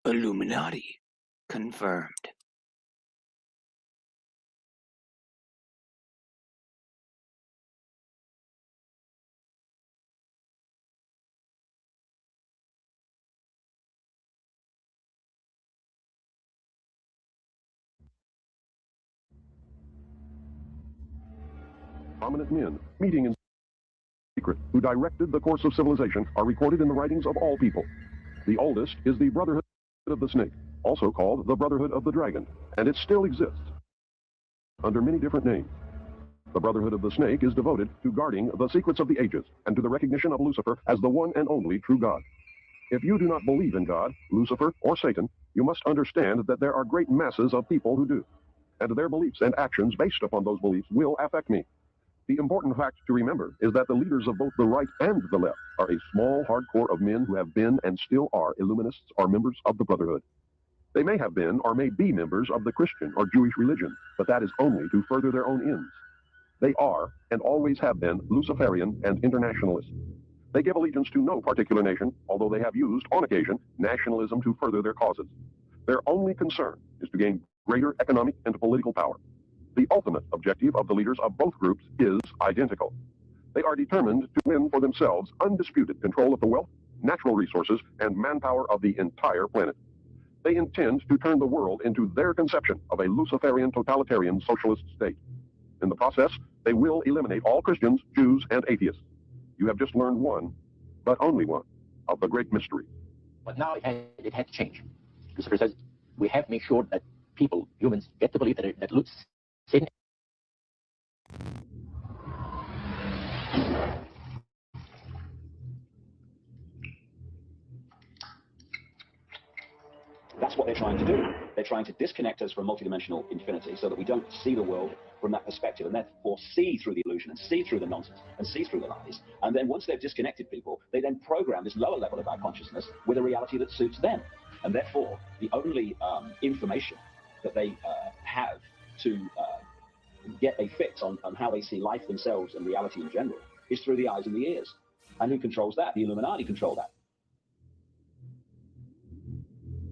Illuminati confirmed. Prominent men meeting in secret who directed the course of civilization are recorded in the writings of all people. The oldest is the Brotherhood of the Snake, also called the Brotherhood of the Dragon, and it still exists under many different names. The Brotherhood of the Snake is devoted to guarding the secrets of the ages and to the recognition of Lucifer as the one and only true God. If you do not believe in God, Lucifer, or Satan, you must understand that there are great masses of people who do, and their beliefs and actions based upon those beliefs will affect me. The important fact to remember is that the leaders of both the right and the left are a small, hard core of men who have been and still are Illuminists or members of the Brotherhood. They may have been or may be members of the Christian or Jewish religion, but that is only to further their own ends. They are, and always have been, Luciferian and internationalist. They give allegiance to no particular nation, although they have used, on occasion, nationalism to further their causes. Their only concern is to gain greater economic and political power. The ultimate objective of the leaders of both groups is identical. They are determined to win for themselves undisputed control of the wealth, natural resources, and manpower of the entire planet. They intend to turn the world into their conception of a Luciferian totalitarian socialist state. In the process, they will eliminate all Christians, Jews, and atheists. You have just learned one, but only one, of the great mystery. But now it had to change. Lucifer says we have to make sure that people, humans, get to believe that Satan. That's what they're trying to do. They're trying to disconnect us from multidimensional infinity so that we don't see the world from that perspective and therefore see through the illusion and see through the nonsense and see through the lies. And then once they've disconnected people, they then program this lower level of our consciousness with a reality that suits them. And therefore, the only information that they have to get a fix on how they see life themselves and reality in general is through the eyes and the ears. And who controls that? The Illuminati control that.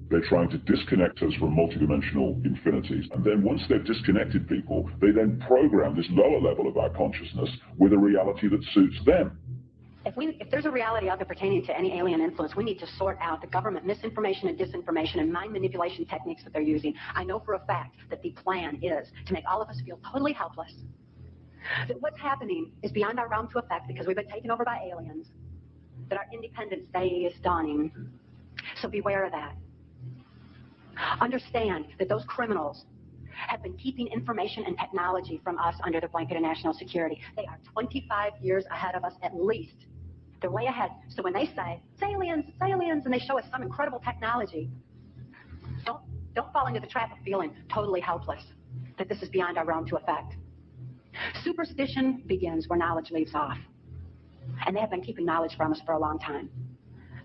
They're trying to disconnect us from multidimensional infinities. And then once they've disconnected people, they then program this lower level of our consciousness with a reality that suits them. If there's a reality out there pertaining to any alien influence, we need to sort out the government misinformation and disinformation and mind manipulation techniques that they're using. I know for a fact that the plan is to make all of us feel totally helpless. That what's happening is beyond our realm to affect because we've been taken over by aliens. That our Independence Day is dawning. So beware of that. Understand that those criminals have been keeping information and technology from us under the blanket of national security. They are 25 years ahead of us at least. They're way ahead. So when they say, it's aliens, and they show us some incredible technology, don't fall into the trap of feeling totally helpless, that this is beyond our realm to affect. Superstition begins where knowledge leaves off. And they have been keeping knowledge from us for a long time.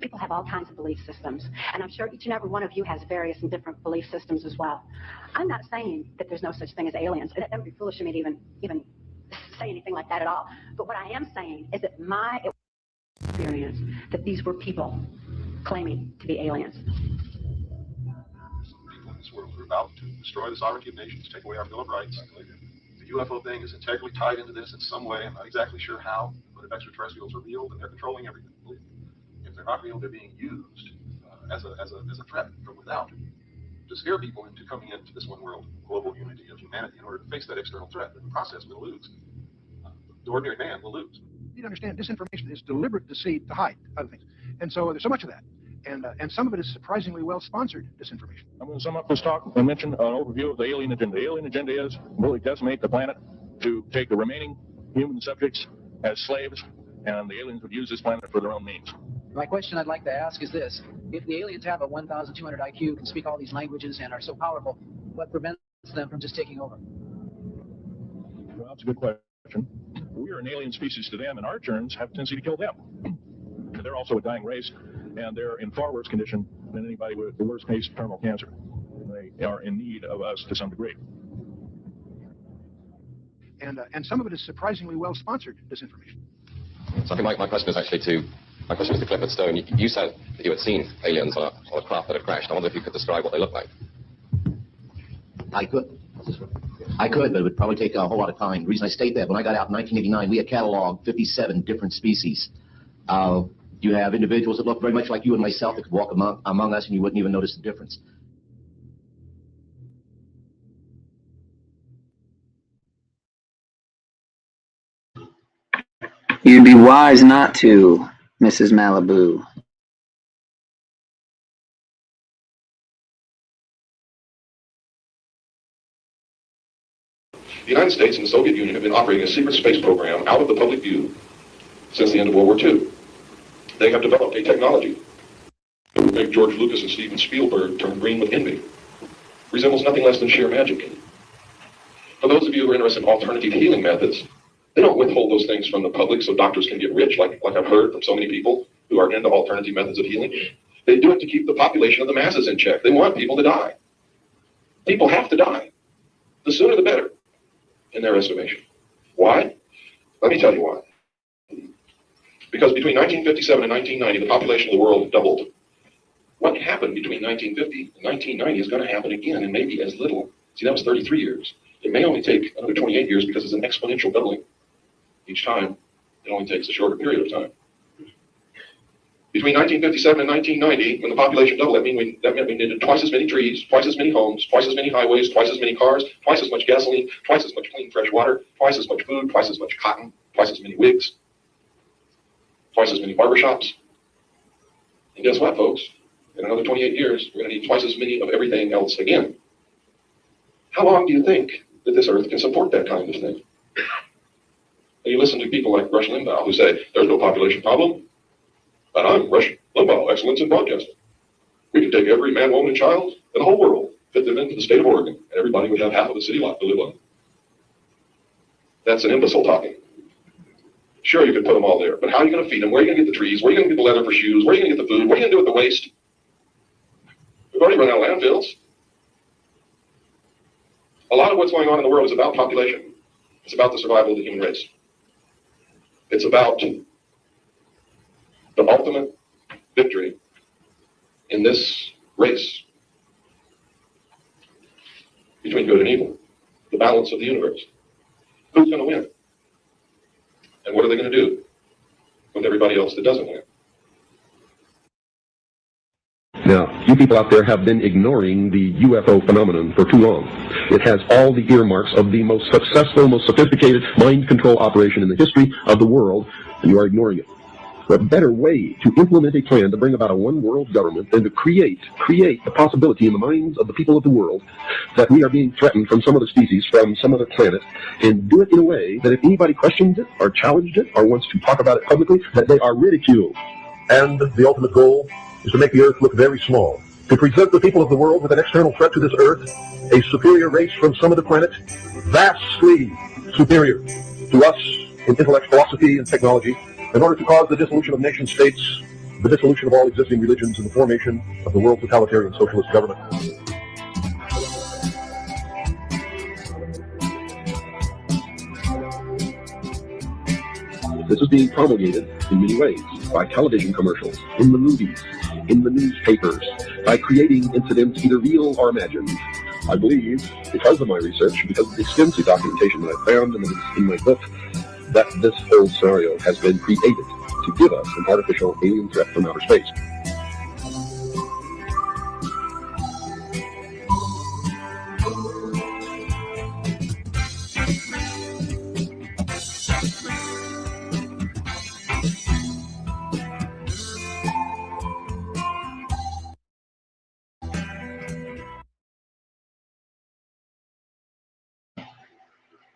People have all kinds of belief systems, and I'm sure each and every one of you has various and different belief systems as well. I'm not saying that there's no such thing as aliens. That would be foolish of me to even say anything like that at all. But what I am saying is that my experience that these were people claiming to be aliens. People in this world are about to destroy the sovereignty of nations, take away our Bill of Rights. The UFO thing is integrally tied into this in some way. I'm not exactly sure how, but if extraterrestrials are real, then they're controlling everything. Believe me. If they're not real, they're being used as a threat from without to scare people into coming into this one world global unity of humanity in order to face that external threat. In the process, we'll lose. The ordinary man will lose. You need to understand disinformation is deliberate deceit to hide other things. And so there's so much of that. And some of it is surprisingly well-sponsored disinformation. I'm going to sum up this talk and mention an overview of the alien agenda. The alien agenda is really decimate the planet to take the remaining human subjects as slaves, and the aliens would use this planet for their own means. My question I'd like to ask is this. If the aliens have a 1,200 IQ, can speak all these languages, and are so powerful, what prevents them from just taking over? Well, that's a good question. We are an alien species to them, and our turns have a tendency to kill them. They're also a dying race, and they're in far worse condition than anybody with the worst case of terminal cancer. They are in need of us to some degree. And some of it is surprisingly well-sponsored disinformation. So I think my question is actually to My question is to Clifford Stone. You said that you had seen aliens on a craft that had crashed. I wonder if you could describe what they looked like. I could, but it would probably take a whole lot of time. The reason I state that, when I got out in 1989, we had cataloged 57 different species. You have individuals that look very much like you and myself that could walk among us and you wouldn't even notice the difference. You'd be wise not to, Mrs. Malibu. The United States and the Soviet Union have been operating a secret space program out of the public view since the end of World War II. They have developed a technology that would make George Lucas and Steven Spielberg turn green with envy. Resembles nothing less than sheer magic. For those of you who are interested in alternative healing methods, they don't withhold those things from the public so doctors can get rich, like I've heard from so many people who are into alternative methods of healing. They do it to keep the population of the masses in check. They want people to die. People have to die. The sooner the better, in their estimation. Why? Let me tell you why. Because between 1957 and 1990, the population of the world doubled. What happened between 1950 and 1990 is going to happen again in maybe as little. See, that was 33 years. It may only take another 28 years because it's an exponential doubling. Each time, it only takes a shorter period of time. Between 1957 and 1990, when the population doubled, that meant we needed twice as many trees, twice as many homes, twice as many highways, twice as many cars, twice as much gasoline, twice as much clean fresh water, twice as much food, twice as much cotton, twice as many wigs, twice as many barbershops. And guess what, folks? In another 28 years, we're going to need twice as many of everything else again. How long do you think that this earth can support that kind of thing? And you listen to people like Rush Limbaugh who say, there's no population problem. And I'm Rush Limbaugh, excellence in broadcasting. We could take every man, woman, and child in the whole world, fit them into the state of Oregon, and everybody would have half of the city lot to live on. That's an imbecile talking. Sure, you could put them all there, but how are you going to feed them? Where are you going to get the trees? Where are you going to get the leather for shoes? Where are you going to get the food? What are you going to do with the waste? We've already run out of landfills. A lot of what's going on in the world is about population. It's about the survival of the human race. It's about the ultimate victory in this race between good and evil, the balance of the universe. Who's going to win? And what are they going to do with everybody else that doesn't win? Now, you people out there have been ignoring the UFO phenomenon for too long. It has all the earmarks of the most successful, most sophisticated mind control operation in the history of the world, and you are ignoring it. A better way to implement a plan to bring about a one-world government than to create the possibility in the minds of the people of the world that we are being threatened from some other species, from some other planet, and do it in a way that if anybody questions it or challenged it or wants to talk about it publicly, that they are ridiculed. And the ultimate goal is to make the Earth look very small, to present the people of the world with an external threat to this Earth, a superior race from some other planet, vastly superior to us in intellect, philosophy, and technology, in order to cause the dissolution of nation states, the dissolution of all existing religions, and the formation of the world totalitarian socialist government. This is being promulgated in many ways, by television commercials, in the movies, in the newspapers, by creating incidents either real or imagined. I believe, because of my research, because of the extensive documentation that I found and that is in my book, that this whole scenario has been created to give us an artificial alien threat from outer space.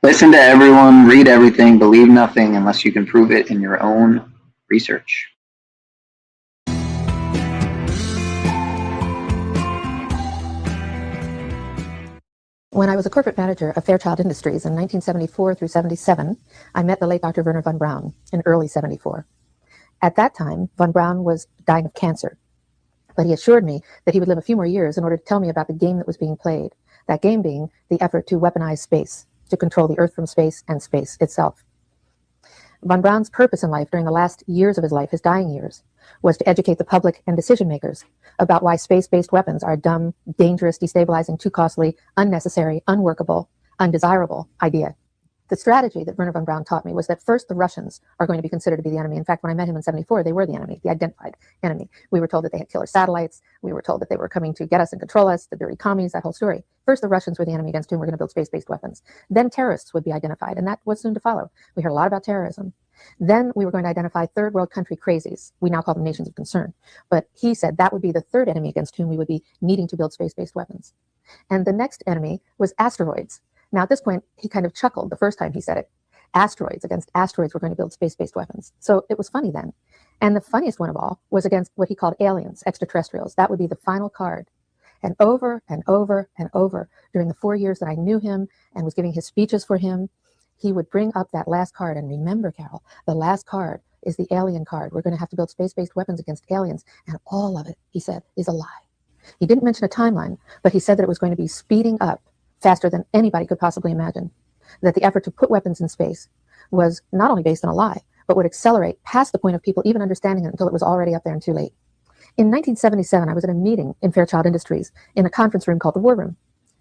Listen to everyone, read everything, believe nothing unless you can prove it in your own research. When I was a corporate manager of Fairchild Industries in 1974 through 77, I met the late Dr. Werner von Braun in early 74. At that time, von Braun was dying of cancer, but he assured me that he would live a few more years in order to tell me about the game that was being played, that game being the effort to weaponize space, to control the Earth from space and space itself. Von Braun's purpose in life during the last years of his life, his dying years, was to educate the public and decision makers about why space-based weapons are a dumb, dangerous, destabilizing, too costly, unnecessary, unworkable, undesirable idea. The strategy that Wernher von Braun taught me was that first the Russians are going to be considered to be the enemy. In fact, when I met him in '74, they were the enemy, the identified enemy. We were told that they had killer satellites. We were told that they were coming to get us and control us, that they were commies, that whole story. First, the Russians were the enemy against whom we're going to build space-based weapons. Then terrorists would be identified, and that was soon to follow. We heard a lot about terrorism. Then we were going to identify third world country crazies. We now call them nations of concern. But he said that would be the third enemy against whom we would be needing to build space-based weapons. And the next enemy was asteroids. Now, at this point, he kind of chuckled the first time he said it. Asteroids, against asteroids, we're going to build space-based weapons. So it was funny then. And the funniest one of all was against what he called aliens, extraterrestrials. That would be the final card. And over and over and over during the 4 years that I knew him and was giving his speeches for him, he would bring up that last card. And remember, Carol, the last card is the ALiEN card. We're going to have to build space-based weapons against aliens. And all of it, he said, is a lie. He didn't mention a timeline, but he said that it was going to be speeding up faster than anybody could possibly imagine. That the effort to put weapons in space was not only based on a lie, but would accelerate past the point of people even understanding it until it was already up there and too late. In 1977, I was at a meeting in Fairchild Industries in a conference room called the War Room.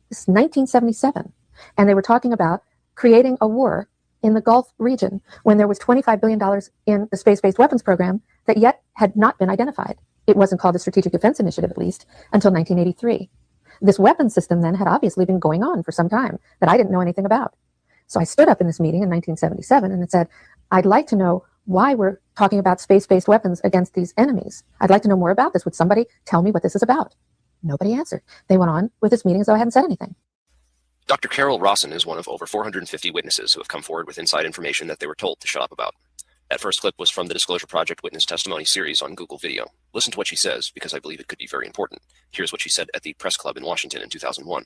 This is 1977. And they were talking about creating a war in the Gulf region when there was $25 billion in the space-based weapons program that yet had not been identified. It wasn't called the Strategic Defense Initiative, at least, until 1983. This weapons system then had obviously been going on for some time that I didn't know anything about. So I stood up in this meeting in 1977 and it said, I'd like to know why we're talking about space-based weapons against these enemies. I'd like to know more about this. Would somebody tell me what this is about? Nobody answered. They went on with this meeting as though I hadn't said anything. Dr. Carol Rawson is one of over 450 witnesses who have come forward with inside information that they were told to shut up about. That first clip was from the Disclosure Project Witness Testimony series on Google Video. Listen to what she says, because I believe it could be very important. Here's what she said at the Press Club in Washington in 2001.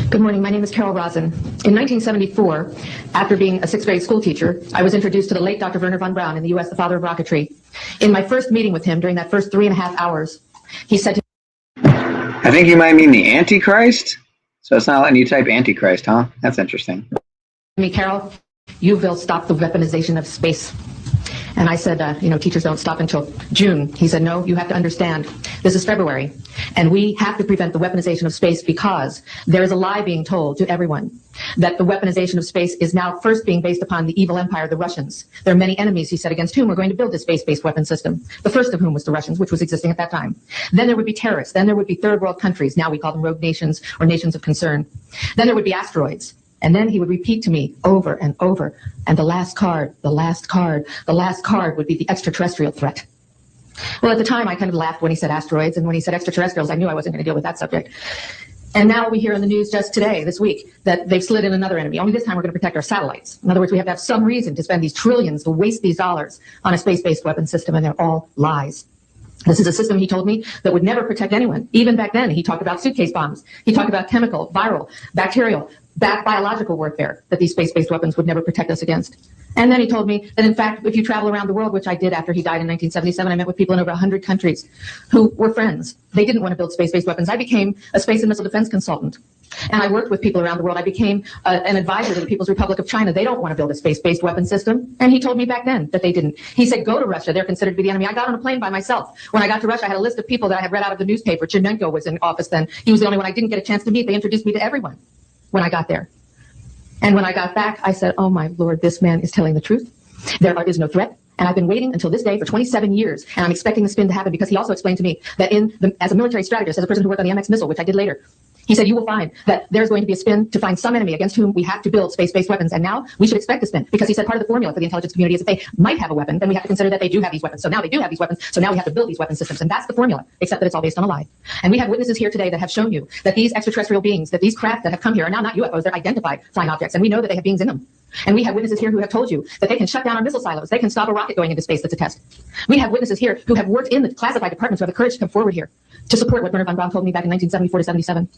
Good morning. My name is Carol Rawson. In 1974, after being a sixth grade school teacher, I was introduced to the late Dr. Wernher von Braun in the U.S., the father of rocketry. In my first meeting with him during that first 3.5 hours, he said to I think you might mean the Antichrist. So it's not letting you type Antichrist, huh? That's interesting. me, Carol, you will stop the weaponization of space. And I said, teachers don't stop until June. He said, no, you have to understand. This is February. And we have to prevent the weaponization of space because there is a lie being told to everyone that the weaponization of space is now first being based upon the evil empire, the Russians. There are many enemies, he said, against whom we're going to build this space-based weapon system. The first of whom was the Russians, which was existing at that time. Then there would be terrorists. Then there would be third world countries. Now we call them rogue nations or nations of concern. Then there would be asteroids. And then he would repeat to me over and over, and the last card, the last card, the last card would be the extraterrestrial threat. Well, at the time, I kind of laughed when he said asteroids, and when he said extraterrestrials, I knew I wasn't going to deal with that subject. And now we hear in the news just today, this week, that they've slid in another enemy. Only this time we're going to protect our satellites. In other words, we have to have some reason to spend these trillions, to waste these dollars on a space-based weapon system, and they're all lies. This is a system, he told me, that would never protect anyone. Even back then, he talked about suitcase bombs. He talked about chemical, viral, bacterial, biological warfare, that these space-based weapons would never protect us against. And then he told me that, in fact, if you travel around the world, which I did after he died in 1977, I met with people in over 100 countries who were friends. They didn't want to build space-based weapons. I became a space and missile defense consultant. And I worked with people around the world. I became an advisor to the People's Republic of China. They don't want to build a space-based weapon system. And he told me back then that they didn't. He said, go to Russia. They're considered to be the enemy. I got on a plane by myself. When I got to Russia, I had a list of people that I had read out of the newspaper. Chernenko was in office then. He was the only one I didn't get a chance to meet. They introduced me to everyone when I got there. And when I got back, I said, oh, my Lord, this man is telling the truth. There is no threat. And I've been waiting until this day for 27 years. And I'm expecting the spin to happen because he also explained to me that as a military strategist, as a person who worked on the MX missile, which I did later, he said, you will find that there's going to be a spin to find some enemy against whom we have to build space-based weapons. And now we should expect a spin because he said part of the formula for the intelligence community is if they might have a weapon, then we have to consider that they do have these weapons. So now they do have these weapons. So now we have to build these weapon systems. And that's the formula, except that it's all based on a lie. And we have witnesses here today that have shown you that these extraterrestrial beings, that these craft that have come here are now not UFOs, they're identified flying objects. And we know that they have beings in them. And we have witnesses here who have told you that they can shut down our missile silos. They can stop a rocket going into space that's a test. We have witnesses here who have worked in the classified departments who have the courage to come forward here to support what Wernher von Braun told me back in 1974 to 77.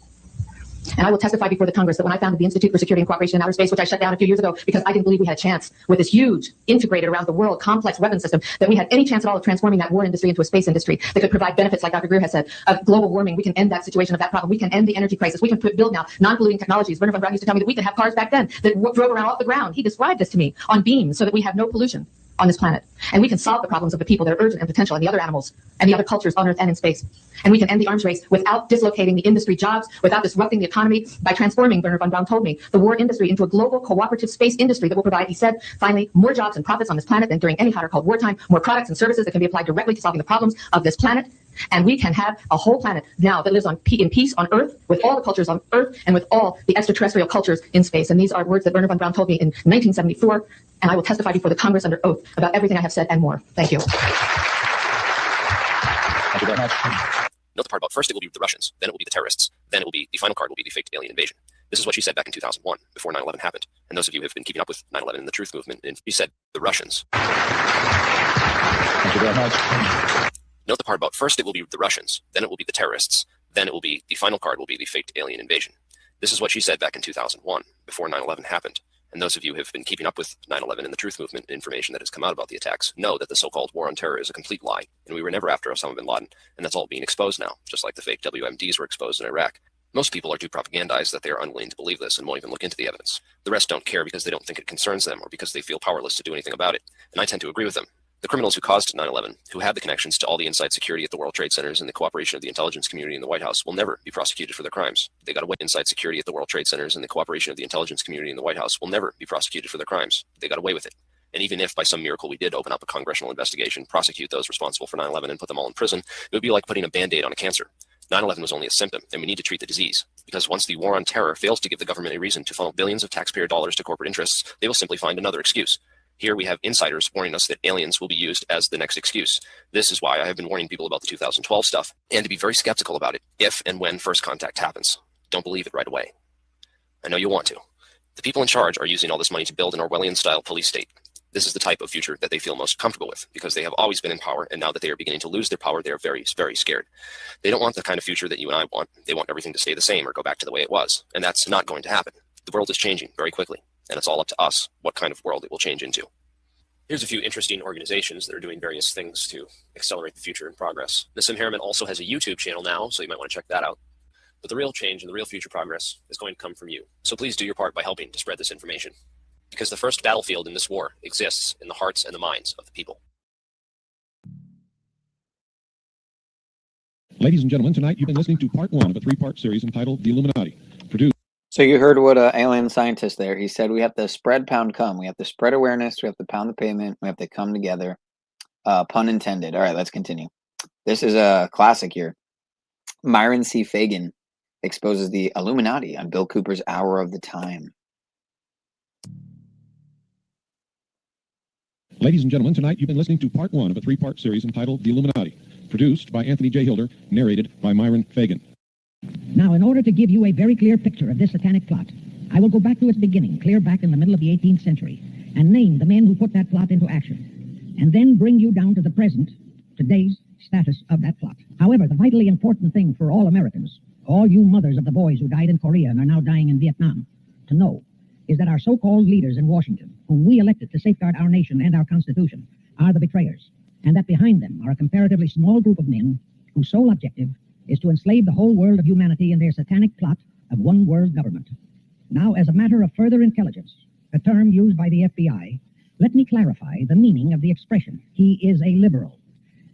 And I will testify before the Congress that when I founded the Institute for Security and Cooperation in Outer Space, which I shut down a few years ago because I didn't believe we had a chance with this huge, integrated around the world, complex weapon system, that we had any chance at all of transforming that war industry into a space industry that could provide benefits, like Dr. Greer has said, of global warming. We can end that situation of that problem. We can end the energy crisis. We can build now non-polluting technologies. Werner von Braun used to tell me that we could have cars back then that drove around off the ground. He described this to me on beams so that we have no pollution on this planet. And we can solve the problems of the people that are urgent and potential and the other animals and the other cultures on Earth and in space. And we can end the arms race without dislocating the industry jobs, without disrupting the economy, by transforming, Werner von Braun told me, the war industry into a global cooperative space industry that will provide, he said, finally, more jobs and profits on this planet than during any hot or cold wartime, more products and services that can be applied directly to solving the problems of this planet. And we can have a whole planet now that lives in peace on Earth, with all the cultures on Earth and with all the extraterrestrial cultures in space. And these are words that Werner von Braun told me in 1974, and I will testify before the Congress under oath about everything I have said and more. Thank you. Thank you very much. Note the part about first it will be the Russians, then it will be the terrorists, then it will be the final card will be the faked alien invasion. This is what she said back in 2001, before 9/11 happened. And those of you who have been keeping up with 9/11 and the truth movement, and she said the Russians. Thank you very much. Note the part about first it will be the Russians, then it will be the terrorists, then it will be the final card will be the faked alien invasion. This is what she said back in 2001, before 9/11 happened. And those of you who have been keeping up with 9/11 and the truth movement information that has come out about the attacks know that the so-called war on terror is a complete lie, and we were never after Osama bin Laden, and that's all being exposed now, just like the fake WMDs were exposed in Iraq. Most people are too propagandized that they are unwilling to believe this and won't even look into the evidence. The rest don't care because they don't think it concerns them or because they feel powerless to do anything about it, and I tend to agree with them. The criminals who caused 9/11, who had the connections to all the inside security at the World Trade Centers and the cooperation of the intelligence community in the White House, will never be prosecuted for their crimes. They got away inside security at the World Trade Centers and the cooperation of the intelligence community in the White House will never be prosecuted for their crimes. They got away with it. And even if by some miracle we did open up a congressional investigation, prosecute those responsible for 9/11 and put them all in prison, it would be like putting a Band-Aid on a cancer. 9/11 was only a symptom, and we need to treat the disease. Because once the war on terror fails to give the government a reason to funnel billions of taxpayer dollars to corporate interests, they will simply find another excuse. Here we have insiders warning us that aliens will be used as the next excuse. This is why I have been warning people about the 2012 stuff, and to be very skeptical about it if and when first contact happens. Don't believe it right away. I know you want to. The people in charge are using all this money to build an Orwellian-style police state. This is the type of future that they feel most comfortable with, because they have always been in power, and now that they are beginning to lose their power, they are very, very scared. They don't want the kind of future that you and I want. They want everything to stay the same or go back to the way it was, and that's not going to happen. The world is changing very quickly, and it's all up to us what kind of world it will change into. Here's a few interesting organizations that are doing various things to accelerate the future and progress. Nassim Harriman also has a YouTube channel now, so you might want to check that out. But the real change and the real future progress is going to come from you. So please do your part by helping to spread this information. Because the first battlefield in this war exists in the hearts and the minds of the people. Ladies and gentlemen, tonight you've been listening to part one of a three-part series entitled The Illuminati. Produced. So you heard what alien scientist there. He said we have to spread, pound, come. We have to spread awareness. We have to pound the pavement. We have to come together. Pun intended. All right, let's continue. This is a classic here. Myron C. Fagan exposes the Illuminati on Bill Cooper's Hour of the Time. Ladies and gentlemen, tonight you've been listening to part one of a three-part series entitled The Illuminati. Produced by Anthony J. Hilder, narrated by Myron Fagan. Now, in order to give you a very clear picture of this satanic plot, I will go back to its beginning, clear back in the middle of the 18th century, and name the men who put that plot into action, and then bring you down to the present, today's status of that plot. However, the vitally important thing for all Americans, all you mothers of the boys who died in Korea and are now dying in Vietnam, to know is that our so-called leaders in Washington, whom we elected to safeguard our nation and our Constitution, are the betrayers, and that behind them are a comparatively small group of men whose sole objective is to enslave the whole world of humanity in their satanic plot of one world government. Now, as a matter of further intelligence, a term used by the FBI, let me clarify the meaning of the expression, he is a liberal.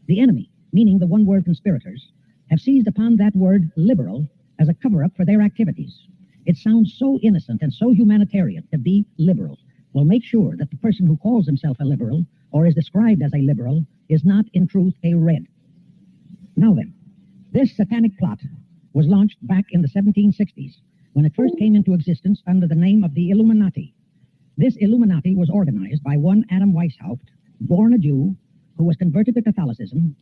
The enemy, meaning the one-word conspirators, have seized upon that word liberal as a cover-up for their activities. It sounds so innocent and so humanitarian to be liberal. Well, make sure that the person who calls himself a liberal or is described as a liberal is not in truth a red. Now then, this satanic plot was launched back in the 1760s when it first came into existence under the name of the Illuminati. This Illuminati was organized by one Adam Weishaupt, born a Jew, who was converted to Catholicism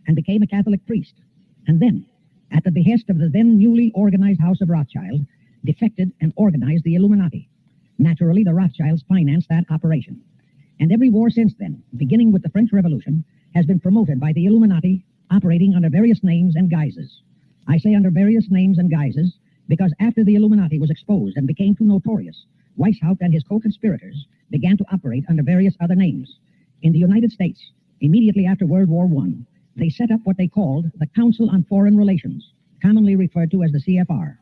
and became a Catholic priest, and then, at the behest of the then newly organized House of Rothschild, defected and organized the Illuminati. Naturally, the Rothschilds financed that operation. And every war since then, beginning with the French Revolution, has been promoted by the Illuminati, operating under various names and guises. I say under various names and guises because after the Illuminati was exposed and became too notorious, Weishaupt and his co-conspirators began to operate under various other names. In the United States, immediately after World War I, they set up what they called the Council on Foreign Relations, commonly referred to as the CFR.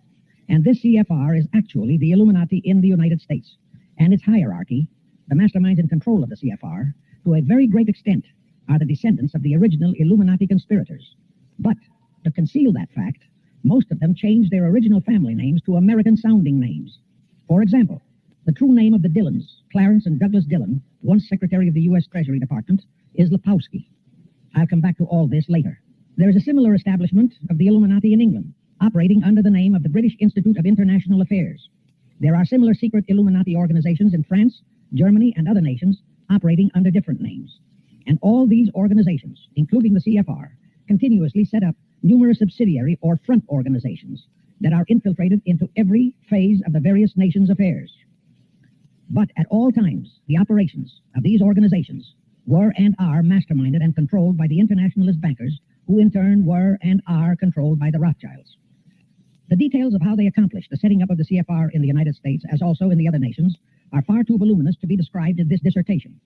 And this CFR is actually the Illuminati in the United States. And its hierarchy, the masterminds in control of the CFR, to a very great extent, are the descendants of the original Illuminati conspirators. But, to conceal that fact, most of them changed their original family names to American-sounding names. For example, the true name of the Dillons, Clarence and Douglas Dillon, once Secretary of the U.S. Treasury Department, is Lepowski. I'll come back to all this later. There is a similar establishment of the Illuminati in England, operating under the name of the British Institute of International Affairs. There are similar secret Illuminati organizations in France, Germany, and other nations operating under different names. And all these organizations, including the CFR, continuously set up numerous subsidiary or front organizations that are infiltrated into every phase of the various nations' affairs. But at all times, the operations of these organizations were and are masterminded and controlled by the internationalist bankers, who in turn were and are controlled by the Rothschilds. The details of how they accomplished the setting up of the CFR in the United States, as also in the other nations, are far too voluminous to be described in this dissertation.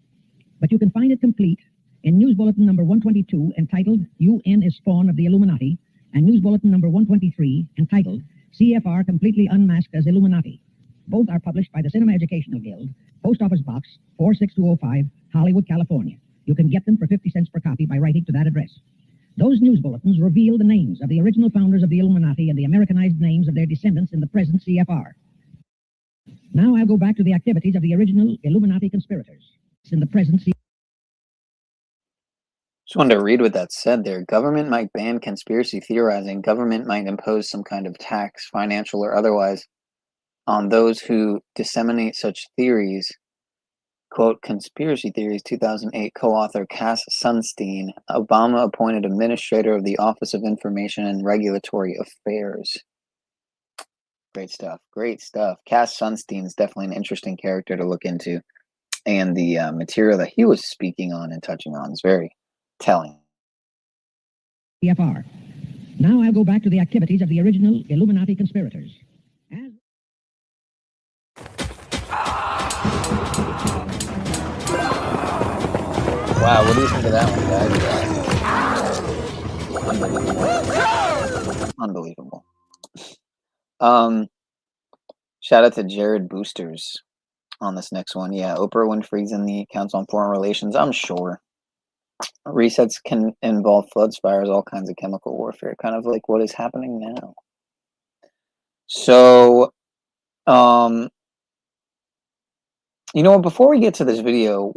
But you can find it complete in News Bulletin number 122, entitled UN is Spawn of the Illuminati, and News Bulletin number 123, entitled CFR Completely Unmasked as Illuminati. Both are published by the Cinema Educational Guild, Post Office Box 46205, Hollywood, California. You can get them for 50 cents per copy by writing to that address. Those news bulletins reveal the names of the original founders of the Illuminati and the Americanized names of their descendants in the present CFR. Now I'll go back to the activities of the original Illuminati conspirators in the present CFR. Just wanted to read what that said there. Government might ban conspiracy theorizing. Government might impose some kind of tax, financial or otherwise, on those who disseminate such theories. Quote, Conspiracy Theories, 2008, co-author Cass Sunstein, Obama appointed administrator of the Office of Information and Regulatory Affairs. Great stuff. Great stuff. Cass Sunstein is definitely an interesting character to look into. And the material that he was speaking on and touching on is very telling. CFR. Now I'll go back to the activities of the original Illuminati conspirators. Wow, what do you think of that one, guys? Unbelievable. Unbelievable. Shout out to Jared Boosters on this next one. Yeah, Oprah Winfrey's in the Council on Foreign Relations, I'm sure. Resets can involve floods, fires, all kinds of chemical warfare, kind of like what is happening now. So, you know what, before we get to this video,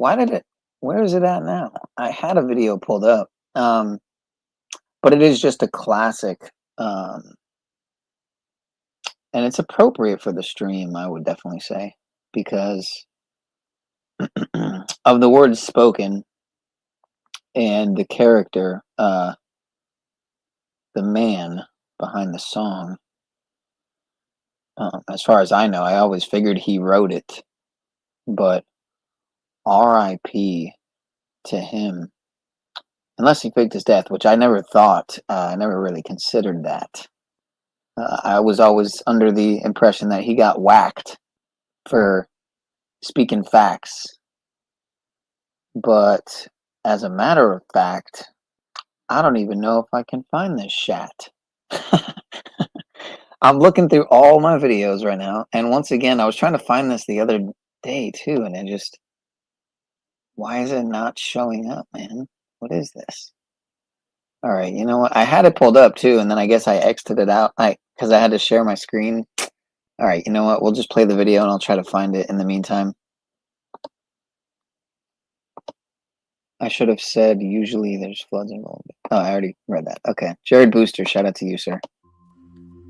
where is it at now? I had a video pulled up, but it is just a classic, and it's appropriate for the stream, I would definitely say, because of the words spoken and the character, the man behind the song. As far as I know, I always figured he wrote it, but R.I.P. to him. Unless he faked his death, which I never thought, I never really considered that. I was always under the impression that he got whacked for speaking facts. But as a matter of fact, I don't even know if I can find this chat. I'm looking through all my videos right now, and once again, I was trying to find this the other day too, and it just, why is it not showing up, man? What is this? All right, you know what? I had it pulled up too, and then I guess I exited it out because I had to share my screen. All right, you know what? We'll just play the video, and I'll try to find it in the meantime. I should have said usually there's floods involved. Oh, I already read that. Okay. Jared Booster, shout out to you, sir.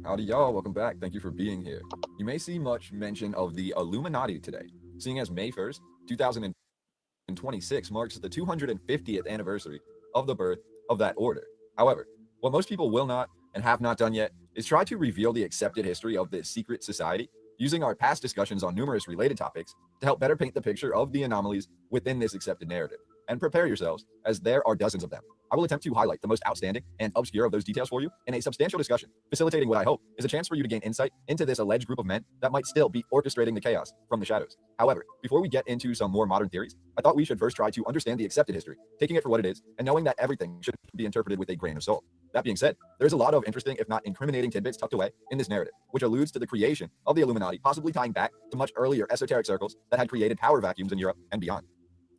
Howdy, y'all. Welcome back. Thank you for being here. You may see much mention of the Illuminati today, seeing as May 1st, 2026 marks the 250th anniversary of the birth of that order. However, what most people will not and have not done yet is try to reveal the accepted history of this secret society, using our past discussions on numerous related topics to help better paint the picture of the anomalies within this accepted narrative. and prepare yourselves, as there are dozens of them. I will attempt to highlight the most outstanding and obscure of those details for you in a substantial discussion, facilitating what I hope is a chance for you to gain insight into this alleged group of men that might still be orchestrating the chaos from the shadows. However, before we get into some more modern theories, I thought we should first try to understand the accepted history, taking it for what it is, and knowing that everything should be interpreted with a grain of salt. That being said, there's a lot of interesting, if not incriminating tidbits tucked away in this narrative, which alludes to the creation of the Illuminati, possibly tying back to much earlier esoteric circles that had created power vacuums in Europe and beyond.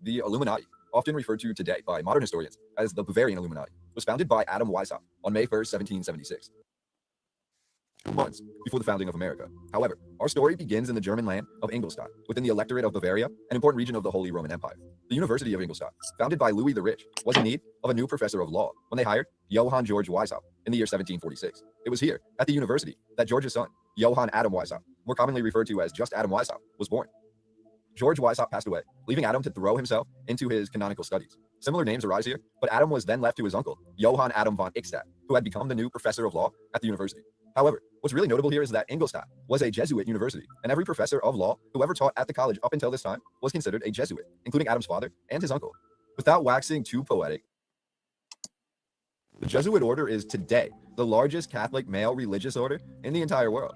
The Illuminati, often referred to today by modern historians as the Bavarian Illuminati, was founded by Adam Weishaupt on May 1st, 1776. 2 months before the founding of America. However, our story begins in the German land of Ingolstadt, within the electorate of Bavaria, an important region of the Holy Roman Empire. The University of Ingolstadt, founded by Louis the Rich, was in need of a new professor of law when they hired Johann George Weishaupt in the year 1746. It was here, at the university, that George's son, Johann Adam Weishaupt, more commonly referred to as just Adam Weishaupt, was born. George Weishaupt passed away, leaving Adam to throw himself into his canonical studies. Similar names arise here, but Adam was then left to his uncle, Johann Adam von Eichstätt, who had become the new professor of law at the university. However, what's really notable here is that Ingolstadt was a Jesuit university, and every professor of law who ever taught at the college up until this time was considered a Jesuit, including Adam's father and his uncle. Without waxing too poetic, the Jesuit order is today the largest Catholic male religious order in the entire world.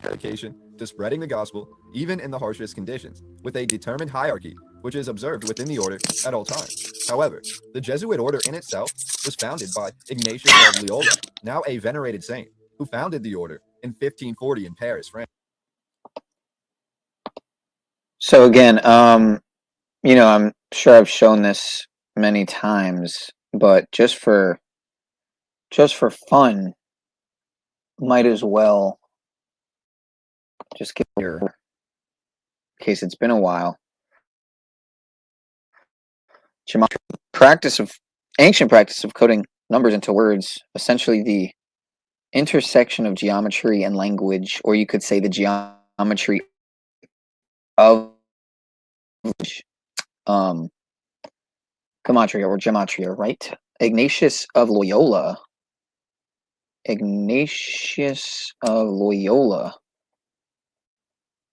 Dedication to spreading the gospel, even in the harshest conditions, with a determined hierarchy which is observed within the order at all times. However, the Jesuit order in itself was founded by Ignatius of Loyola, now a venerated saint, who founded the order in 1540 in Paris, France. So again, you know, I'm sure I've shown this many times, but just for fun, might as well just get here, in case it's been a while. Geometry, ancient practice of coding numbers into words, essentially the intersection of geometry and language, or you could say the geometry of gematria or gematria, right? Ignatius of Loyola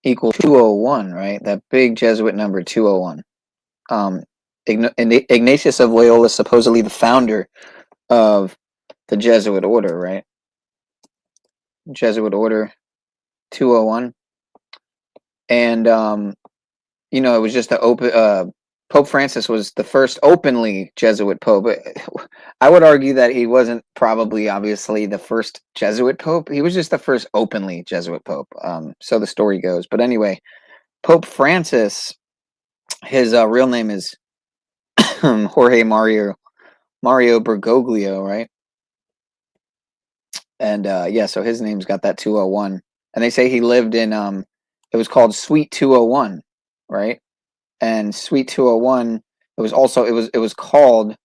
equals 201, right? That big Jesuit number 201. Ignatius of Loyola is supposedly the founder of the Jesuit order, right? Jesuit order 201. And you know, it was just the open Pope Francis was the first openly Jesuit pope. I would argue that he wasn't probably obviously the first Jesuit pope. He was just the first openly Jesuit pope. So the story goes. But anyway, Pope Francis, his real name is Jorge Mario Bergoglio, right? And yeah, so his name's got that 201. And they say he lived in it was called Suite 201, right? And Suite 201, it was called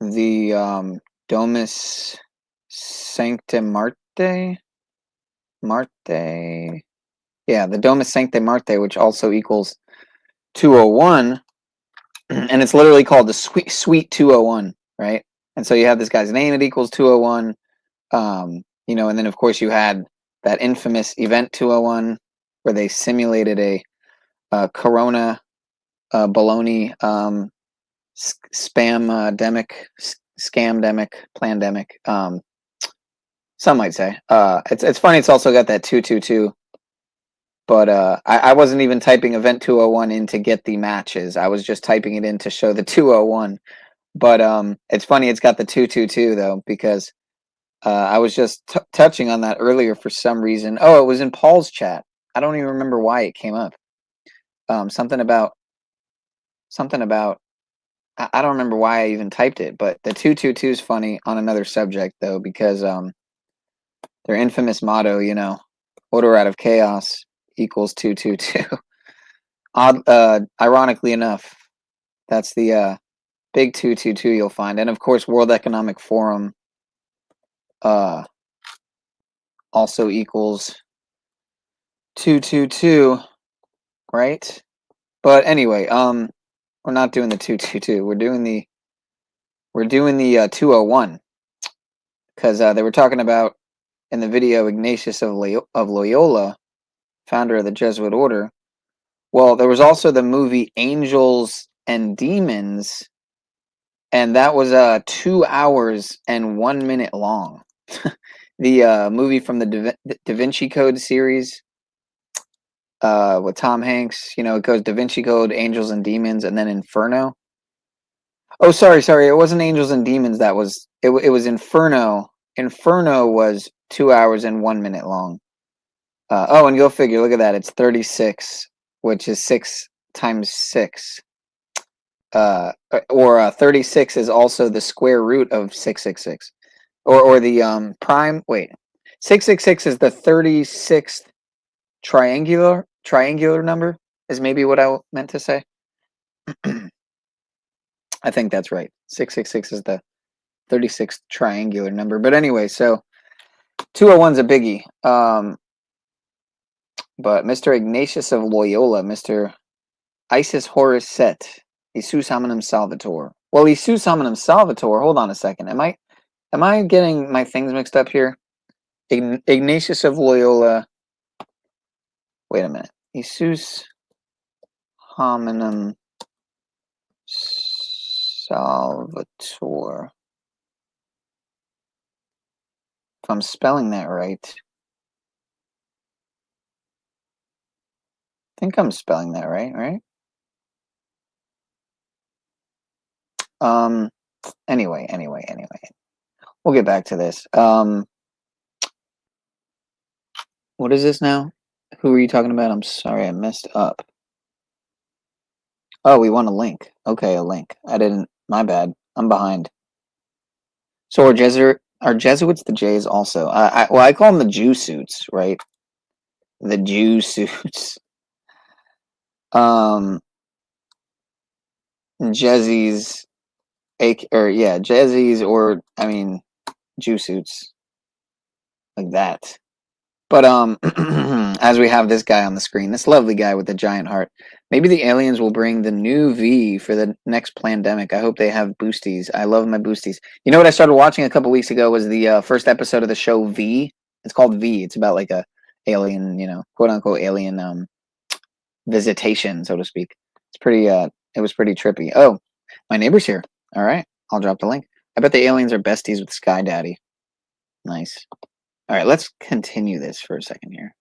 the Domus Sancta Marte. Yeah, the Domus Sancta Marte, which also equals 201. And it's literally called the Suite 201, right? And so you have this guy's name, it equals 201. You know, and then of course you had that infamous event 201 where they simulated a corona baloney spam-demic, scam-demic, plandemic, some might say. It's funny, it's also got that 222, but I wasn't even typing event 201 in to get the matches. I was just typing it in to show the 201. But it's funny, it's got the 222 though, because I was just touching on that earlier for some reason. Oh, it was in Paul's chat. I don't even remember why it came up. Something about I don't remember why I even typed it, but the 222 is funny on another subject though, because their infamous motto, you know, order out of chaos equals 222. Ironically enough, that's the big 222 you'll find. And of course, World Economic Forum also equals 222, right? But anyway, we're not doing the 222. We're doing the 201, because they were talking about in the video Ignatius of Loyola, founder of the Jesuit order, Well, there was also the movie Angels and Demons, and that was 2 hours and 1 minute long. The movie from the Da Vinci Code series with Tom Hanks. You know, it goes Da Vinci Code, Angels and Demons, and then Inferno. Oh, sorry. It wasn't Angels and Demons. That was it. It was Inferno. Inferno was 2 hours and 1 minute long. Oh, and go figure. Look at that. It's 36, which is 6 times 6. Or 36 is also the square root of 666. Or the prime. Wait, 666 is the 36th triangular number. Is maybe what I meant to say. I think that's right. 666 is the 36th triangular number. But anyway, so 201's a biggie. But Mr. Ignatius of Loyola, Mr. Isis Horus Set, Jesus Hominum Salvator. Well, Jesus Hominum Salvator. Hold on a second. Am I getting my things mixed up here? Ignatius of Loyola. Wait a minute. Jesus Hominum Salvator. If I'm spelling that right. I think I'm spelling that right? Anyway. We'll get back to this. What is this now? Who are you talking about? I'm sorry, I messed up. Oh, we want a link. Okay, a link. I didn't. My bad. I'm behind. So are Jesuits the Jays also? Well, I call them the Jew suits, right? The Jew suits. Jezzies, Jezzies, or I mean, Jew suits, like that. But as we have this guy on the screen, this lovely guy with the giant heart, maybe the aliens will bring the new V for the next pandemic. I hope they have boosties. I love my boosties. You know what I started watching a couple weeks ago was the first episode of the show V. It's called V. It's about like a alien, quote unquote alien visitation, so to speak. It's pretty. It was pretty trippy. Oh, my neighbor's here. All right, I'll drop the link. I bet the aliens are besties with Sky Daddy. Nice. All right, let's continue this for a second here.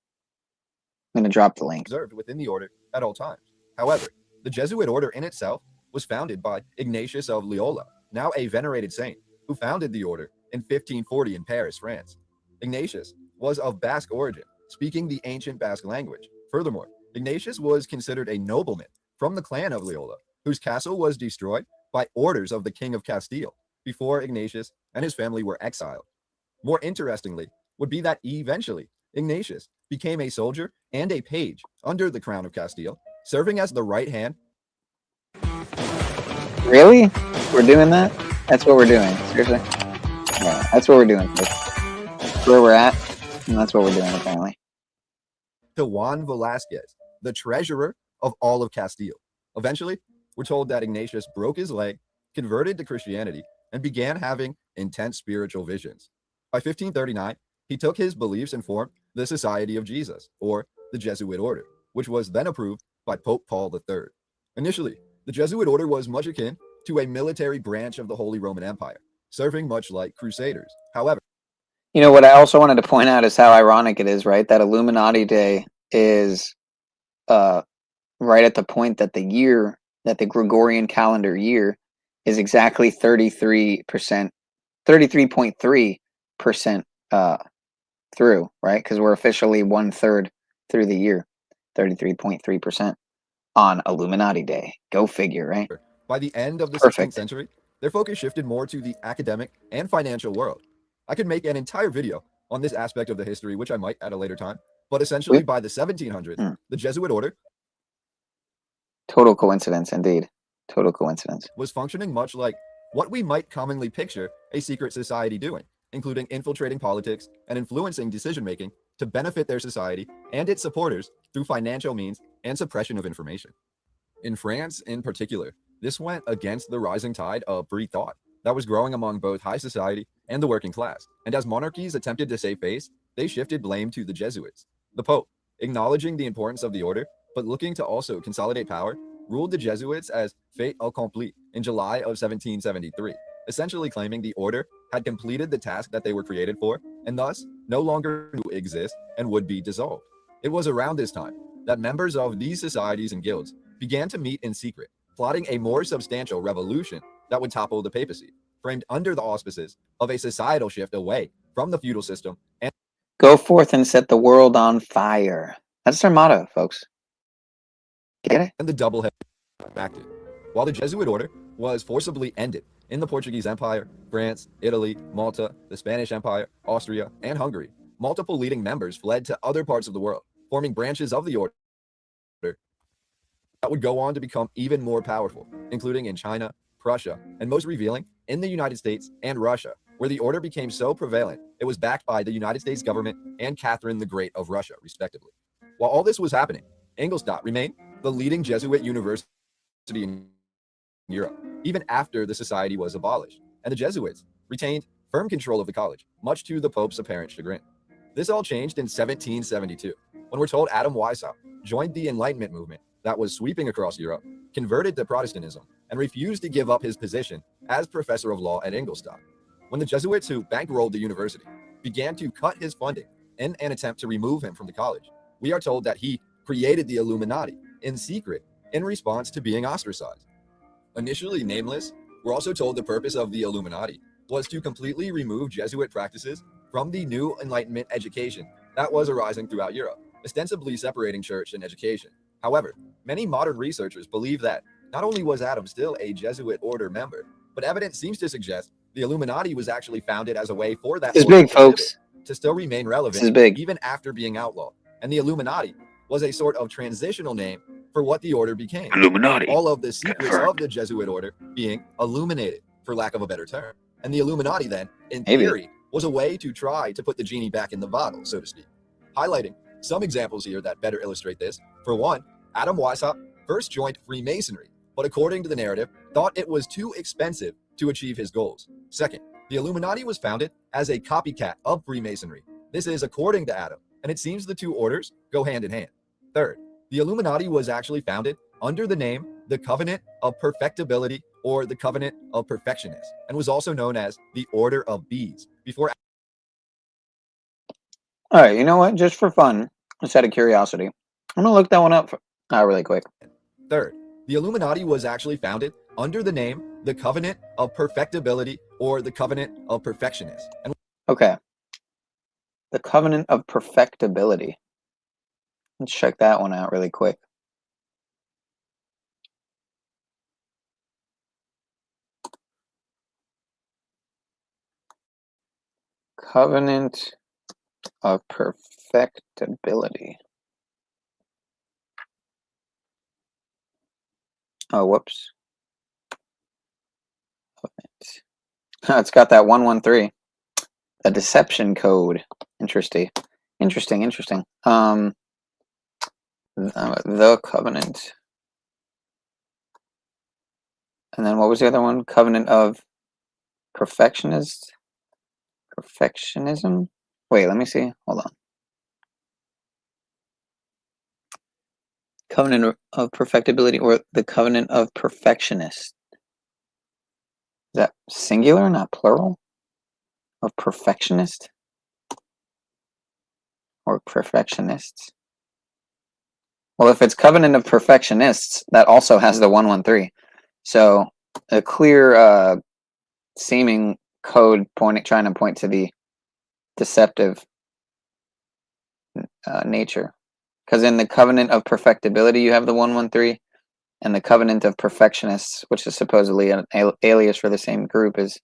I'm going to drop the link. Observed within the order at all times. However, the Jesuit order in itself was founded by Ignatius of Loyola, now a venerated saint, who founded the order in 1540 in Paris, France. Ignatius was of Basque origin, speaking the ancient Basque language. Furthermore, Ignatius was considered a nobleman from the clan of Loyola, whose castle was destroyed by orders of the King of Castile before Ignatius and his family were exiled. More interestingly, would be that eventually Ignatius became a soldier and a page under the crown of Castile, serving as the right hand. Really? We're doing that? That's what we're doing. Seriously? Yeah, that's what we're doing. That's where we're at, and that's what we're doing apparently. To Juan Velasquez, the treasurer of all of Castile. Eventually, we're told that Ignatius broke his leg, converted to Christianity, and began having intense spiritual visions. By 1539, he took his beliefs and formed the Society of Jesus, or the Jesuit order, which was then approved by Pope Paul III. Initially, the Jesuit order was much akin to a military branch of the Holy Roman Empire, serving much like crusaders. However, you know what I also wanted to point out is how ironic it is, right? That Illuminati Day is right at the point that the Gregorian calendar year is exactly 33.3% through, right? Because we're officially 1/3 through the year, 33.3% on Illuminati Day. Go figure, right? By the end of the 16th century, their focus shifted more to the academic and financial world. I could make an entire video on this aspect of the history, which I might at a later time, but essentially by the 1700s, the Jesuit order, total coincidence indeed, total coincidence, was functioning much like what we might commonly picture a secret society doing, including infiltrating politics and influencing decision-making to benefit their society and its supporters through financial means and suppression of information. In France, in particular, this went against the rising tide of free thought that was growing among both high society and the working class, and as monarchies attempted to save face, they shifted blame to the Jesuits. The Pope, acknowledging the importance of the order, but looking to also consolidate power, ruled the Jesuits as fait accompli in July of 1773, essentially claiming the order had completed the task that they were created for, and thus no longer do exist and would be dissolved. It was around this time that members of these societies and guilds began to meet in secret, plotting a more substantial revolution that would topple the papacy, framed under the auspices of a societal shift away from the feudal system and Go forth and set the world on fire. That's their motto, folks. Get it? and the double-headed acted. While the Jesuit order was forcibly ended in the Portuguese Empire, France, Italy, Malta, the Spanish Empire, Austria, and Hungary, multiple leading members fled to other parts of the world, forming branches of the order that would go on to become even more powerful, including in China, Prussia, and most revealing, in the United States and Russia, where the order became so prevalent it was backed by the United States government and Catherine the Great of Russia, respectively. While all this was happening, Ingolstadt remained the leading Jesuit university in Europe, even after the society was abolished, and the Jesuits retained firm control of the college, much to the Pope's apparent chagrin. This all changed in 1772, when we're told Adam Weishaupt joined the Enlightenment movement that was sweeping across Europe, converted to Protestantism, and refused to give up his position as professor of law at Ingolstadt. When the Jesuits who bankrolled the university began to cut his funding in an attempt to remove him from the college, we are told that he created the Illuminati in secret in response to being ostracized. Initially nameless, we're also told the purpose of the Illuminati was to completely remove Jesuit practices from the new Enlightenment education that was arising throughout Europe, ostensibly separating church and education. However, many modern researchers believe that not only was Adam still a Jesuit order member, but evidence seems to suggest the Illuminati was actually founded as a way for that This is order big, folks. to still remain relevant This is big. even after being outlawed. And the Illuminati was a sort of transitional name for what the order became. Illuminati. All of the secrets Confirmed. of the Jesuit order being illuminated, for lack of a better term. And the Illuminati then, in Maybe. theory, was a way to try to put the genie back in the bottle, so to speak. Highlighting some examples here that better illustrate this. For one, Adam Weishaupt first joined Freemasonry, but according to the narrative, thought it was too expensive to achieve his goals. Second, the Illuminati was founded as a copycat of Freemasonry. This is according to Adam, and it seems the two orders go hand in hand. Third, the Illuminati was actually founded under the name the Covenant of Perfectibility or the Covenant of Perfectionists, and was also known as the Order of Bees. Before All right, you know what? Just for fun, just out of curiosity, I'm going to look that one up really quick. Third, the Illuminati was actually founded under the name the Covenant of Perfectibility or the Covenant of Perfectionists. And Okay. The Covenant of Perfectibility. Let's check that one out really quick. Covenant of Perfectibility. Oh, whoops. It's got that 113. The deception code. Interesting. Interesting. The Covenant. And then what was the other one? Covenant of Perfectionism? Wait, let me see. Hold on. Covenant of Perfectibility or the Covenant of Perfectionists. Is that singular, not plural? Of perfectionist? Or perfectionists? Well, if it's Covenant of Perfectionists, that also has the 113. So a clear seeming code trying to point to the deceptive nature. Because in the Covenant of Perfectibility, you have the 113, and the Covenant of Perfectionists, which is supposedly an alias for the same group, is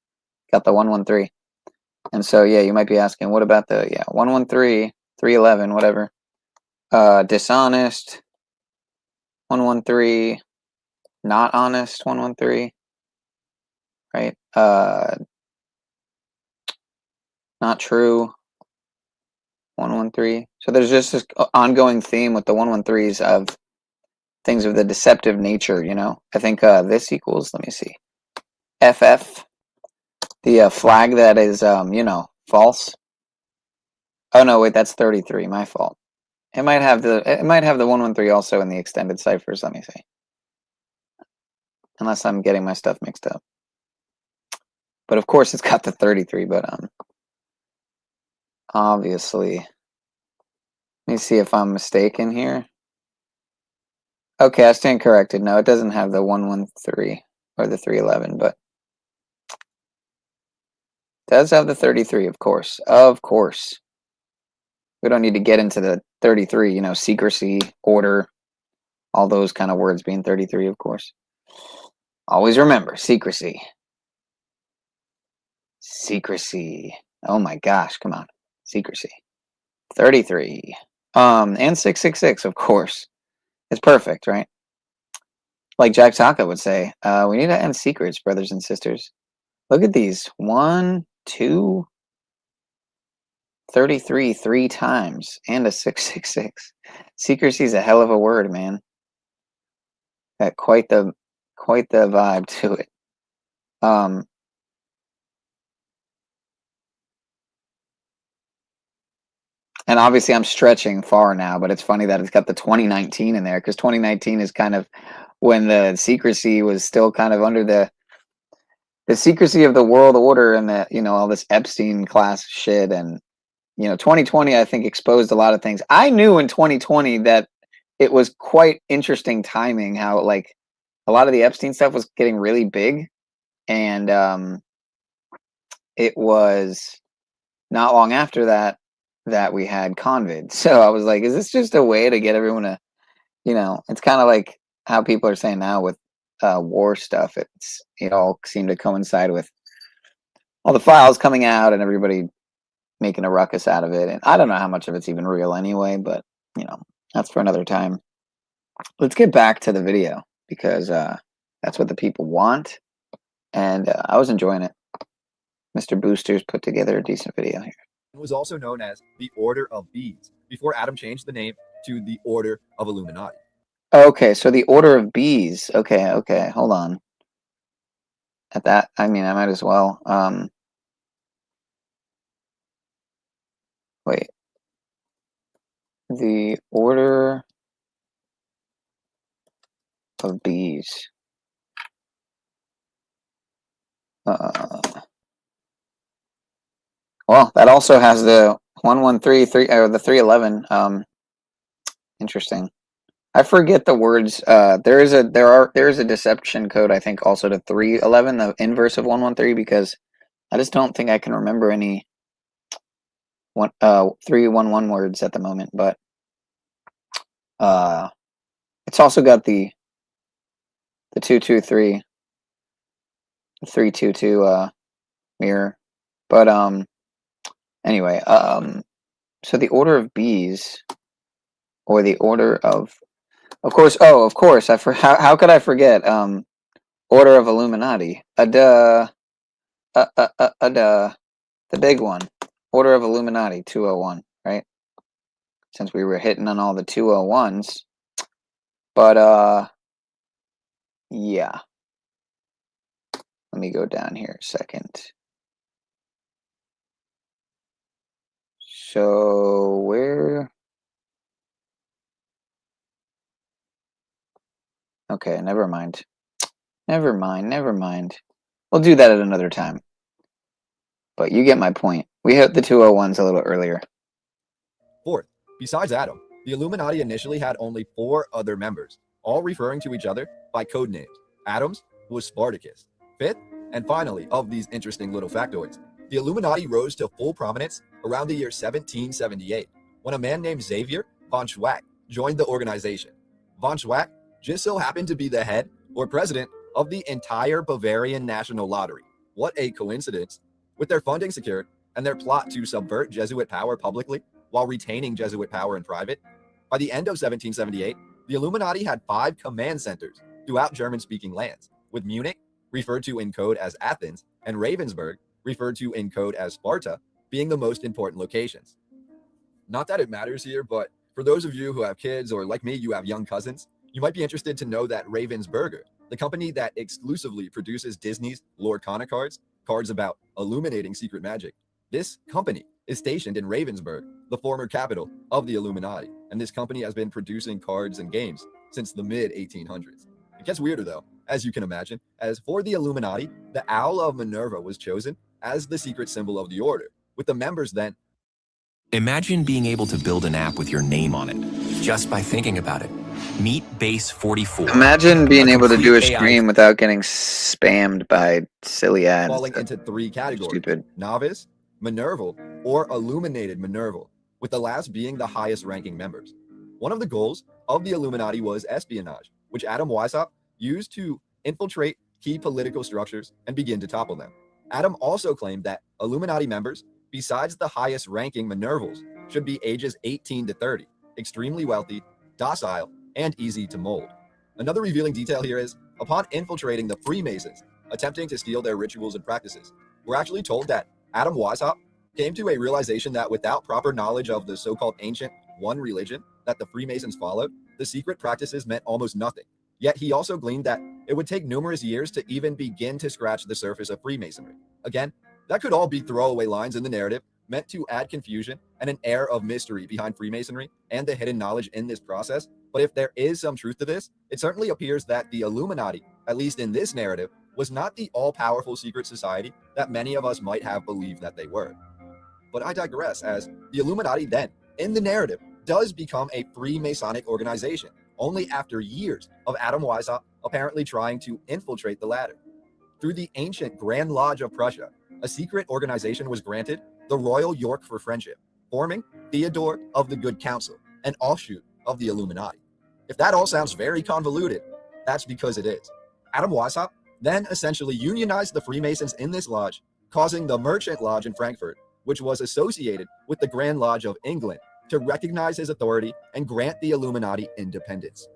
got the 113. And so, yeah, you might be asking, what about the 113, 311, whatever? Dishonest, 113, not honest, 113, right? Not true, 113. So there's just this ongoing theme with the 113s of things of the deceptive nature, you know? I think this equals, let me see, FF, the flag that is, false. Oh, no, wait, that's 33, my fault. It might have the 113 also in the extended ciphers, let me see. Unless I'm getting my stuff mixed up. But of course it's got the 33, but obviously. Let me see if I'm mistaken here. Okay, I stand corrected. No, it doesn't have the 113 or the 311, but it does have the 33, of course. Of course. We don't need to get into the 33, you know, secrecy, order, all those kind of words being 33, of course. Always remember, secrecy. Secrecy. Oh my gosh, come on. Secrecy. 33. And 666, of course. It's perfect, right? Like Jack Taka would say, we need to end secrets, brothers and sisters. Look at these. 1, 2, 33, 3 times, and a 666. Secrecy is a hell of a word, man. Got quite the vibe to it. And obviously I'm stretching far now, but it's funny that it's got the 2019 in there, because 2019 is kind of when the secrecy was still kind of under the secrecy of the world order and the, you know, all this Epstein class shit. And, you know, 2020, I think, exposed a lot of things. I knew in 2020 that it was quite interesting timing, how like a lot of the Epstein stuff was getting really big. And it was not long after that we had COVID. So I was like, is this just a way to get everyone to, you know, it's kind of like how people are saying now with war stuff. It all seemed to coincide with all the files coming out and everybody making a ruckus out of it. And I don't know how much of it's even real anyway, but, you know, that's for another time. Let's get back to the video, because that's what the people want. And I was enjoying it. Mr. Booster's put together a decent video here. It was also known as the Order of Bees, before Adam changed the name to the Order of Illuminati. Okay, so the Order of Bees. Okay, hold on. At that, I mean, I might as well. Wait. The Order of Bees. Well, that also has the 113 or the 311. Interesting. I forget the words. There is a deception code, I think, also to 311, the inverse of 113, because I just don't think I can remember any 311 words at the moment. But it's also got the 223, the 322 mirror. But anyway, so the Order of Bees, or the Order of course. Oh, of course. How could I forget? Order of Illuminati. The big one. Order of Illuminati 201, right? Since we were hitting on all the 201s. But yeah. Let me go down here a second. So where? Okay, never mind. Never mind. We'll do that at another time. But you get my point. We hit the 201s a little earlier. Fourth, besides Adam, the Illuminati initially had only 4 other members, all referring to each other by code names. Adam's was Spartacus. Fifth, and finally, of these interesting little factoids, the Illuminati rose to full prominence around the year 1778, when a man named Xavier von Schwack joined the organization. Von Schwack just so happened to be the head or president of the entire Bavarian National Lottery. What a coincidence. With their funding secured and their plot to subvert Jesuit power publicly while retaining Jesuit power in private, by the end of 1778, the Illuminati had 5 command centers throughout German-speaking lands, with Munich, referred to in code as Athens, and Ravensburg, referred to in code as Sparta, being the most important locations. Not that it matters here, but for those of you who have kids, or like me, you have young cousins, you might be interested to know that Ravensburger, the company that exclusively produces Disney's Lord Cards about illuminating secret magic, this company is stationed in Ravensburg, the former capital of the Illuminati, and this company has been producing cards and games since the mid-1800s. It gets weirder though, as you can imagine, as for the Illuminati, the Owl of Minerva was chosen as the secret symbol of the order, with the members then. Imagine being able to build an app with your name on it, just by thinking about it. Meet Base 44. Imagine being able to do a complete AI stream without getting spammed by silly ads. Falling into three categories: Stupid. Novice, Minerval, or Illuminated Minerval, with the last being the highest ranking members. One of the goals of the Illuminati was espionage, which Adam Weishaupt used to infiltrate key political structures and begin to topple them. Adam also claimed that Illuminati members, besides the highest ranking Minervals, should be ages 18 to 30, extremely wealthy, docile, and easy to mold. Another revealing detail here is, upon infiltrating the Freemasons, attempting to steal their rituals and practices, we're actually told that Adam Weishaupt came to a realization that without proper knowledge of the so-called ancient one religion that the Freemasons followed, the secret practices meant almost nothing. Yet he also gleaned that it would take numerous years to even begin to scratch the surface of Freemasonry. Again, that could all be throwaway lines in the narrative meant to add confusion and an air of mystery behind Freemasonry and the hidden knowledge in this process. But if there is some truth to this, it certainly appears that the Illuminati, at least in this narrative, was not the all-powerful secret society that many of us might have believed that they were. But I digress, as the Illuminati then, in the narrative, does become a Freemasonic organization, only after years of Adam Weishaupt apparently trying to infiltrate the latter. Through the ancient Grand Lodge of Prussia, a secret organization was granted the Royal York for Friendship, forming Theodore of the Good Counsel, an offshoot of the Illuminati. If that all sounds very convoluted, that's because it is. Adam Weishaupt then essentially unionized the Freemasons in this lodge, causing the Merchant Lodge in Frankfurt, which was associated with the Grand Lodge of England, to recognize his authority and grant the Illuminati independence.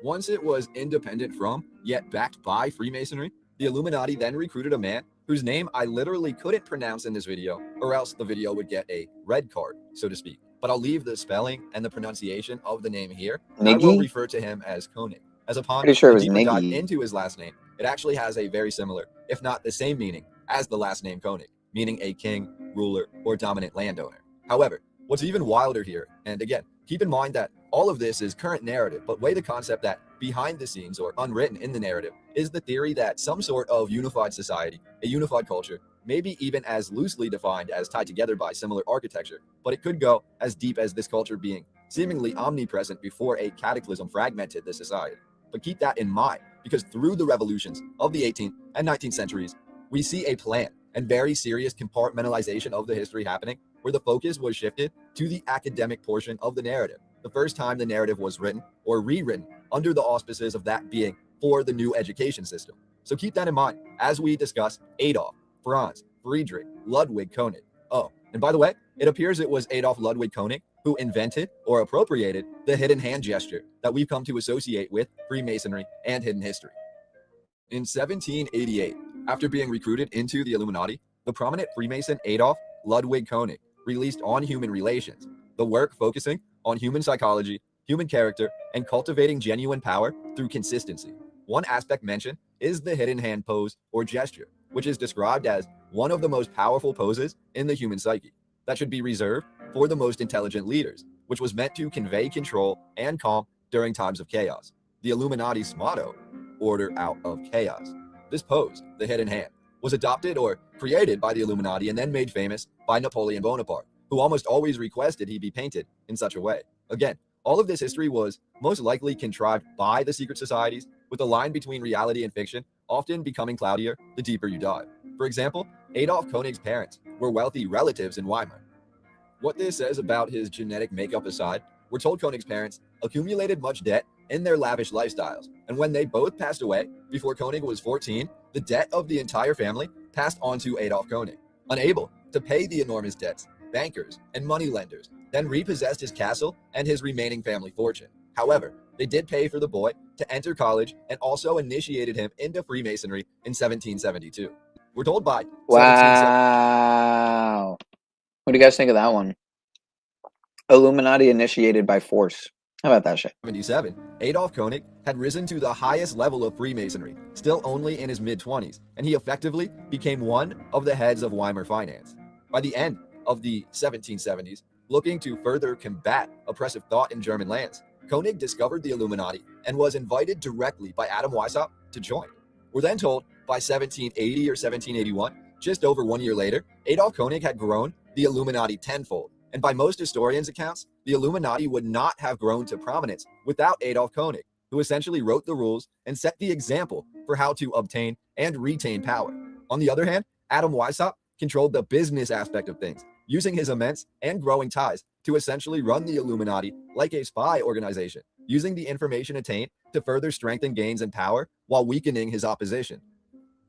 Once it was independent from, yet backed by Freemasonry, the Illuminati then recruited a man whose name I literally couldn't pronounce in this video, or else the video would get a red card, so to speak. But I'll leave the spelling and the pronunciation of the name here, and I will refer to him as Koenig. As upon Pretty sure it a was deeper dive Niggy. into his last name, it actually has a very similar, if not the same meaning, as the last name Koenig, meaning a king, ruler, or dominant landowner. However, what's even wilder here, and again, keep in mind that all of this is current narrative, but weigh the concept that behind the scenes or unwritten in the narrative is the theory that some sort of unified society, a unified culture, maybe even as loosely defined as tied together by similar architecture, but it could go as deep as this culture being seemingly omnipresent before a cataclysm fragmented the society. But keep that in mind, because through the revolutions of the 18th and 19th centuries, we see a plan and very serious compartmentalization of the history happening, where the focus was shifted to the academic portion of the narrative. The first time the narrative was written or rewritten under the auspices of that being for the new education system. So keep that in mind as we discuss Adolf, Franz, Friedrich, Ludwig Koenig. Oh, and by the way, it appears it was Adolf Ludwig Koenig who invented or appropriated the hidden hand gesture that we've come to associate with Freemasonry and hidden history. In 1788, after being recruited into the Illuminati, the prominent Freemason Adolf Ludwig Koenig released On Human Relations, the work focusing on human psychology, human character, and cultivating genuine power through consistency. One aspect mentioned is the hidden hand pose or gesture, which is described as one of the most powerful poses in the human psyche that should be reserved for the most intelligent leaders, which was meant to convey control and calm during times of chaos. The Illuminati's motto, order out of chaos. This pose, the hidden hand, was adopted or created by the Illuminati and then made famous by Napoleon Bonaparte, who almost always requested he be painted in such a way. Again, all of this history was most likely contrived by the secret societies, with the line between reality and fiction often becoming cloudier the deeper you dive. For example, Adolf Koenig's parents were wealthy relatives in Weimar. What this says about his genetic makeup aside, we're told Koenig's parents accumulated much debt in their lavish lifestyles, and when they both passed away before Koenig was 14, the debt of the entire family passed on to Adolf Koenig. Unable to pay the enormous debts, bankers and moneylenders then repossessed his castle and his remaining family fortune. However, they did pay for the boy to enter college and also initiated him into Freemasonry in 1772. We're told by Wow. What do you guys think of that one? Illuminati initiated by force. How about that shit? 1777, Adolf Koenig had risen to the highest level of Freemasonry, still only in his mid-20s, and he effectively became one of the heads of Weimar finance. By the end of the 1770s, Looking to further combat oppressive thought in German lands, Koenig discovered the Illuminati and was invited directly by Adam Weishaupt to join. We're then told by 1780 or 1781, just over 1 year later, Adolf Koenig had grown the Illuminati tenfold. And by most historians' accounts, the Illuminati would not have grown to prominence without Adolf Koenig, who essentially wrote the rules and set the example for how to obtain and retain power. On the other hand, Adam Weishaupt controlled the business aspect of things, using his immense and growing ties to essentially run the Illuminati like a spy organization, using the information attained to further strengthen gains in power while weakening his opposition.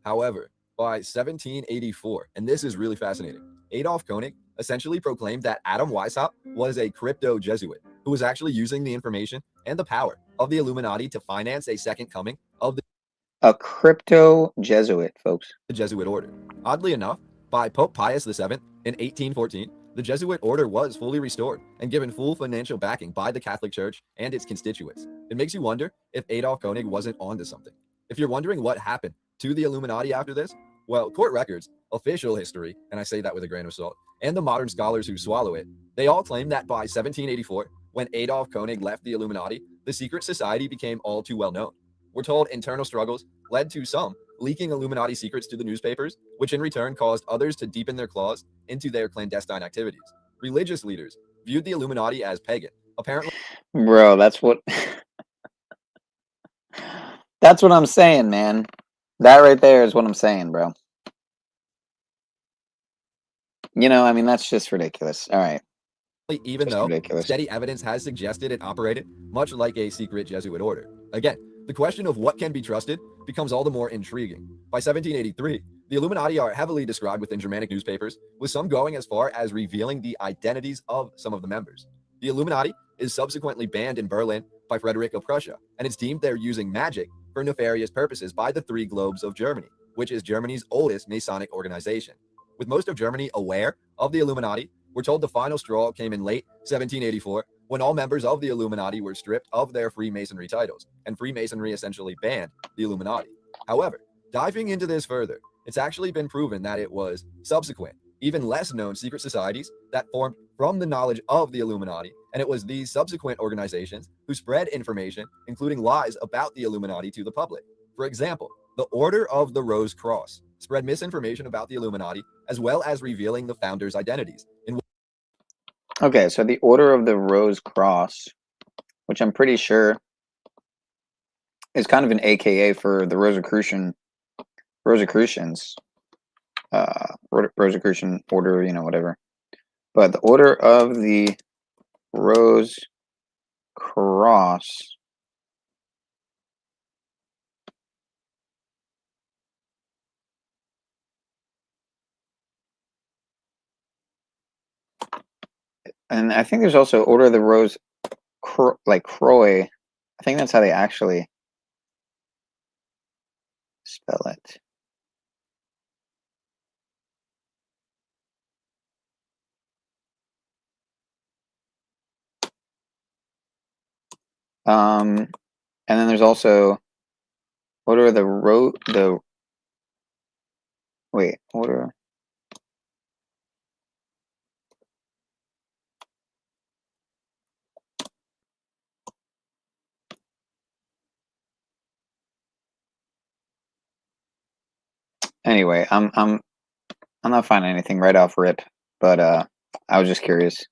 However, by 1784, and this is really fascinating, Adolf Koenig essentially proclaimed that Adam Weishaupt was a crypto-Jesuit who was actually using the information and the power of the Illuminati to finance a second coming of a crypto-Jesuit, folks. The Jesuit order. Oddly enough, by Pope Pius VII in 1814, the Jesuit order was fully restored and given full financial backing by the Catholic Church and its constituents. It makes you wonder if Adolf Koenig wasn't onto something. If you're wondering what happened to the Illuminati after this, well, court records, official history, and I say that with a grain of salt, and the modern scholars who swallow it, they all claim that by 1784, when Adolf Koenig left the Illuminati, the secret society became all too well known. We're told internal struggles led to some leaking Illuminati secrets to the newspapers, which in return caused others to deepen their claws into their clandestine activities. Religious leaders viewed the Illuminati as pagan. Apparently, bro, that's what that's what I'm saying, man. That right there is what I'm saying, bro. You know, I mean, that's just ridiculous. All right. Even though steady evidence has suggested it operated much like a secret Jesuit order. Again, the question of what can be trusted becomes all the more intriguing. By 1783, the Illuminati are heavily described within Germanic newspapers, with some going as far as revealing the identities of some of the members. The Illuminati is subsequently banned in Berlin by Frederick of Prussia, and it's deemed they're using magic for nefarious purposes by the Three Globes of Germany, which is Germany's oldest Masonic organization. With most of Germany aware of the Illuminati, we're told the final straw came in late 1784, when all members of the Illuminati were stripped of their Freemasonry titles, and Freemasonry essentially banned the Illuminati. However, diving into this further, it's actually been proven that it was subsequent, even less known secret societies that formed from the knowledge of the Illuminati, and it was these subsequent organizations who spread information, including lies about the Illuminati, to the public. For example, the Order of the Rose Cross spread misinformation about the Illuminati, as well as revealing the founders' identities. Okay, so the Order of the Rose Cross, which I'm pretty sure is kind of an AKA for the Rosicrucians, Rosicrucian order, you know, whatever. But the Order of the Rose Cross, and I think there's also Order of the Rose, like Croix. I think that's how they actually spell it. And then there's also Order of the Order. Anyway, I'm not finding anything right off rip, but I was just curious.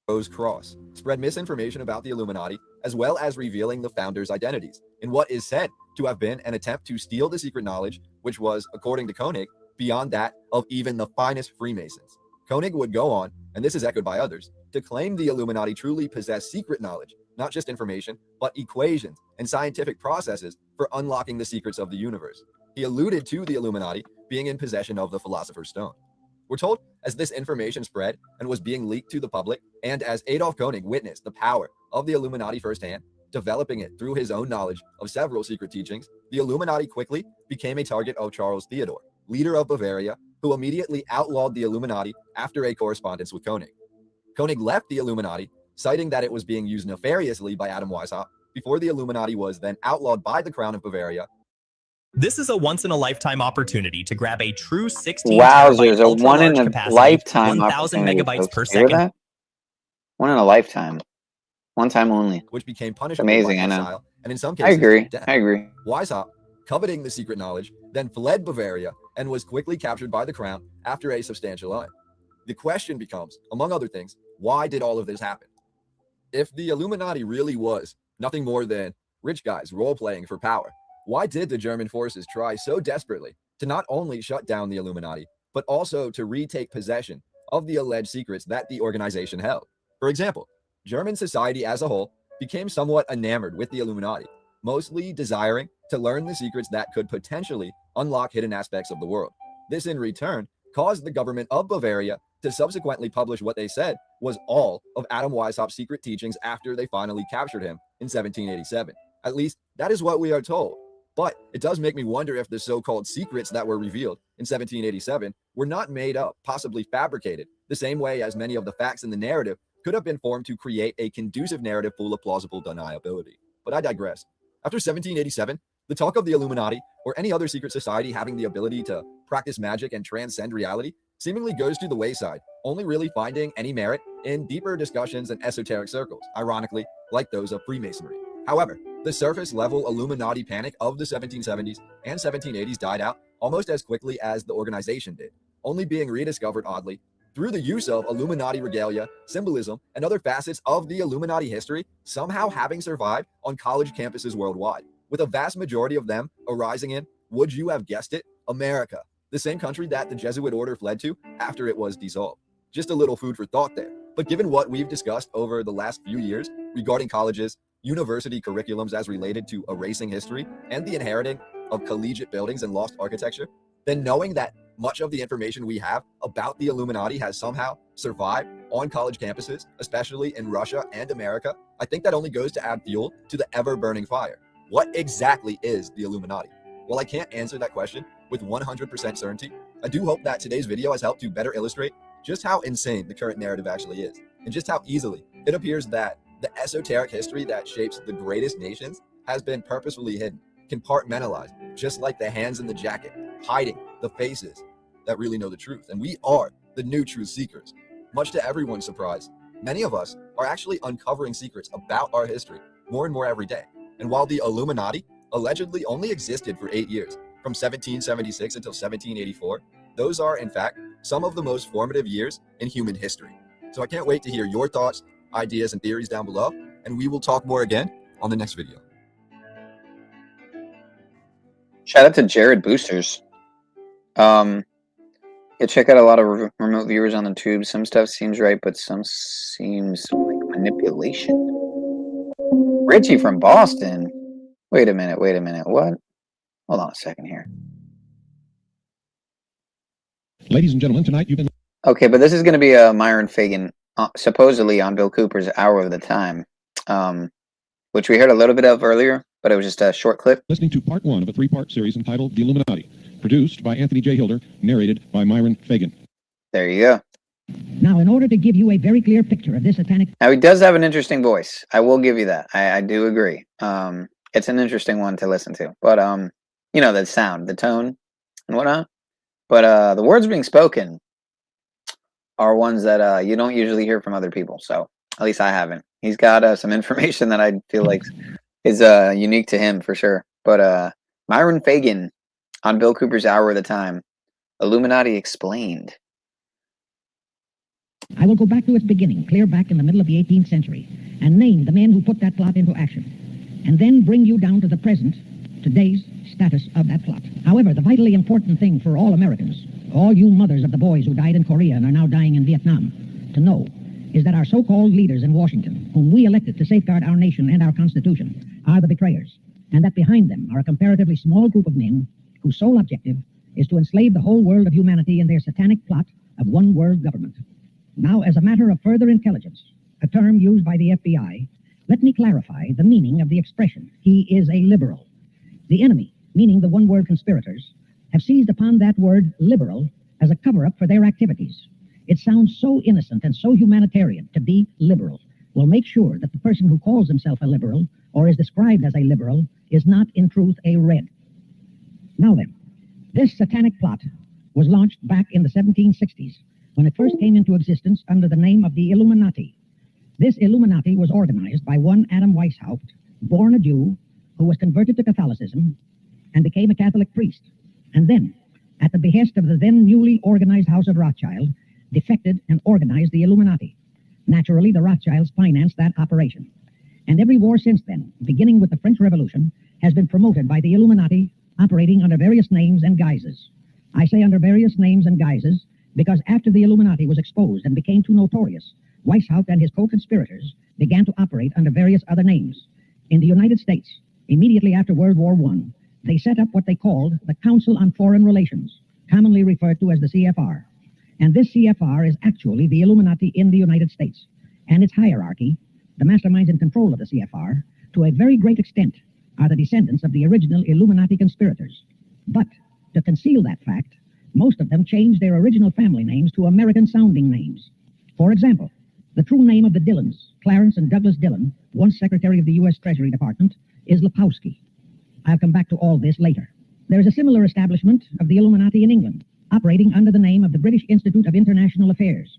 Rose Cross spread misinformation about the Illuminati, as well as revealing the founders' identities, in what is said to have been an attempt to steal the secret knowledge, which was, according to Koenig, beyond that of even the finest Freemasons. Koenig would go on, and this is echoed by others, to claim the Illuminati truly possess secret knowledge, not just information, but equations and scientific processes for unlocking the secrets of the universe. He alluded to the Illuminati being in possession of the Philosopher's Stone. We're told as this information spread and was being leaked to the public, and as Adolf Koenig witnessed the power of the Illuminati firsthand, developing it through his own knowledge of several secret teachings, the Illuminati quickly became a target of Charles Theodore, leader of Bavaria, who immediately outlawed the Illuminati after a correspondence with Koenig. Koenig left the Illuminati, citing that it was being used nefariously by Adam Weishaupt, before the Illuminati was then outlawed by the Crown of Bavaria This is a once-in-a-lifetime opportunity to grab a true 16 Wowzers, terabyte a ultra-large one in a capacity, lifetime 1,000 opportunity, megabytes folks. per You hear second. that? One in a lifetime. One time only. Which became It's punishable amazing, by I know. exile, and in some I cases, agree. death. I agree. Weishaupt, coveting the secret knowledge, then fled Bavaria and was quickly captured by the crown after a substantial line. The question becomes, among other things, why did all of this happen? If the Illuminati really was nothing more than rich guys role-playing for power, why did the German forces try so desperately to not only shut down the Illuminati, but also to retake possession of the alleged secrets that the organization held? For example, German society as a whole became somewhat enamored with the Illuminati, mostly desiring to learn the secrets that could potentially unlock hidden aspects of the world. This in return caused the government of Bavaria to subsequently publish what they said was all of Adam Weishaupt's secret teachings after they finally captured him in 1787. At least that is what we are told. But it does make me wonder if the so-called secrets that were revealed in 1787 were not made up, possibly fabricated, the same way as many of the facts in the narrative could have been formed to create a conducive narrative full of plausible deniability. But I digress. After 1787, the talk of the Illuminati or any other secret society having the ability to practice magic and transcend reality seemingly goes to the wayside, only really finding any merit in deeper discussions in esoteric circles, ironically, like those of Freemasonry. However, the surface-level Illuminati panic of the 1770s and 1780s died out almost as quickly as the organization did, only being rediscovered, oddly, through the use of Illuminati regalia, symbolism, and other facets of the Illuminati history somehow having survived on college campuses worldwide, with a vast majority of them arising in, would you have guessed it, America, the same country that the Jesuit order fled to after it was dissolved. Just a little food for thought there. But given what we've discussed over the last few years regarding colleges, university curriculums as related to erasing history, and the inheriting of collegiate buildings and lost architecture, then knowing that much of the information we have about the Illuminati has somehow survived on college campuses, especially in Russia and America, I think that only goes to add fuel to the ever-burning fire. What exactly is the Illuminati? While I can't answer that question with 100% certainty, I do hope that today's video has helped to better illustrate just how insane the current narrative actually is, and just how easily it appears that the esoteric history that shapes the greatest nations has been purposefully hidden, compartmentalized, just like the hands in the jacket, hiding the faces that really know the truth. And we are the new truth seekers. Much to everyone's surprise, many of us are actually uncovering secrets about our history more and more every day. And while the Illuminati allegedly only existed for 8 years, from 1776 until 1784, those are, in fact, some of the most formative years in human history. So I can't wait to hear your thoughts, ideas, and theories down below, and we will talk more again on the next video. Shout out to Jared Boosters. Yeah, check out a lot of remote viewers on the tube. Some stuff seems right, but some seems like manipulation. Richie from Boston. Wait a minute. What? Hold on a second here. Ladies and gentlemen, tonight you've been... Okay, but this is going to be Myron Fagan, supposedly on Bill Cooper's Hour of the Time, which we heard a little bit of earlier, but it was just a short clip. listening to part 1 of a 3-part series entitled The Illuminati, produced by Anthony J. Hilder, narrated by Myron Fagan. There you go. Now, in order to give you a very clear picture of this satanic... Now, he does have an interesting voice. I will give you that. I do agree. It's an interesting one to listen to. But, you know, the sound, the tone, and whatnot. But the words being spoken are ones that you don't usually hear from other people. So, at least I haven't. He's got some information that I feel like is unique to him for sure. But Myron Fagan on Bill Cooper's Hour of the Time. Illuminati Explained. I will go back to its beginning, clear back in the middle of the 18th century, and name the men who put that plot into action, and then bring you down to the present, today's status of that plot. However, the vitally important thing for all Americans, all you mothers of the boys who died in Korea and are now dying in Vietnam, to know is that our so-called leaders in Washington, whom we elected to safeguard our nation and our Constitution, are the betrayers, and that behind them are a comparatively small group of men whose sole objective is to enslave the whole world of humanity in their satanic plot of one world government. Now, as a matter of further intelligence, a term used by the FBI, let me clarify the meaning of the expression, he is a liberal. The enemy, meaning the one-world conspirators, have seized upon that word liberal as a cover-up for their activities. It sounds so innocent and so humanitarian to be liberal. We'll make sure that the person who calls himself a liberal or is described as a liberal is not in truth a red. Now then, this satanic plot was launched back in the 1760s when it first came into existence under the name of the Illuminati. This Illuminati was organized by one Adam Weishaupt, born a Jew, who was converted to Catholicism and became a Catholic priest, and then, at the behest of the then newly organized House of Rothschild, defected and organized the Illuminati. Naturally, the Rothschilds financed that operation. And every war since then, beginning with the French Revolution, has been promoted by the Illuminati, operating under various names and guises. I say under various names and guises because after the Illuminati was exposed and became too notorious, Weishaupt and his co-conspirators began to operate under various other names. In the United States, immediately after World War I, they set up what they called the Council on Foreign Relations, commonly referred to as the CFR. And this CFR is actually the Illuminati in the United States. And its hierarchy, the masterminds in control of the CFR, to a very great extent, are the descendants of the original Illuminati conspirators. But, to conceal that fact, most of them changed their original family names to American-sounding names. For example, the true name of the Dillons, Clarence and Douglas Dillon, once Secretary of the U.S. Treasury Department, is Lepowski. I'll come back to all this later. There is a similar establishment of the Illuminati in England, operating under the name of the British Institute of International Affairs.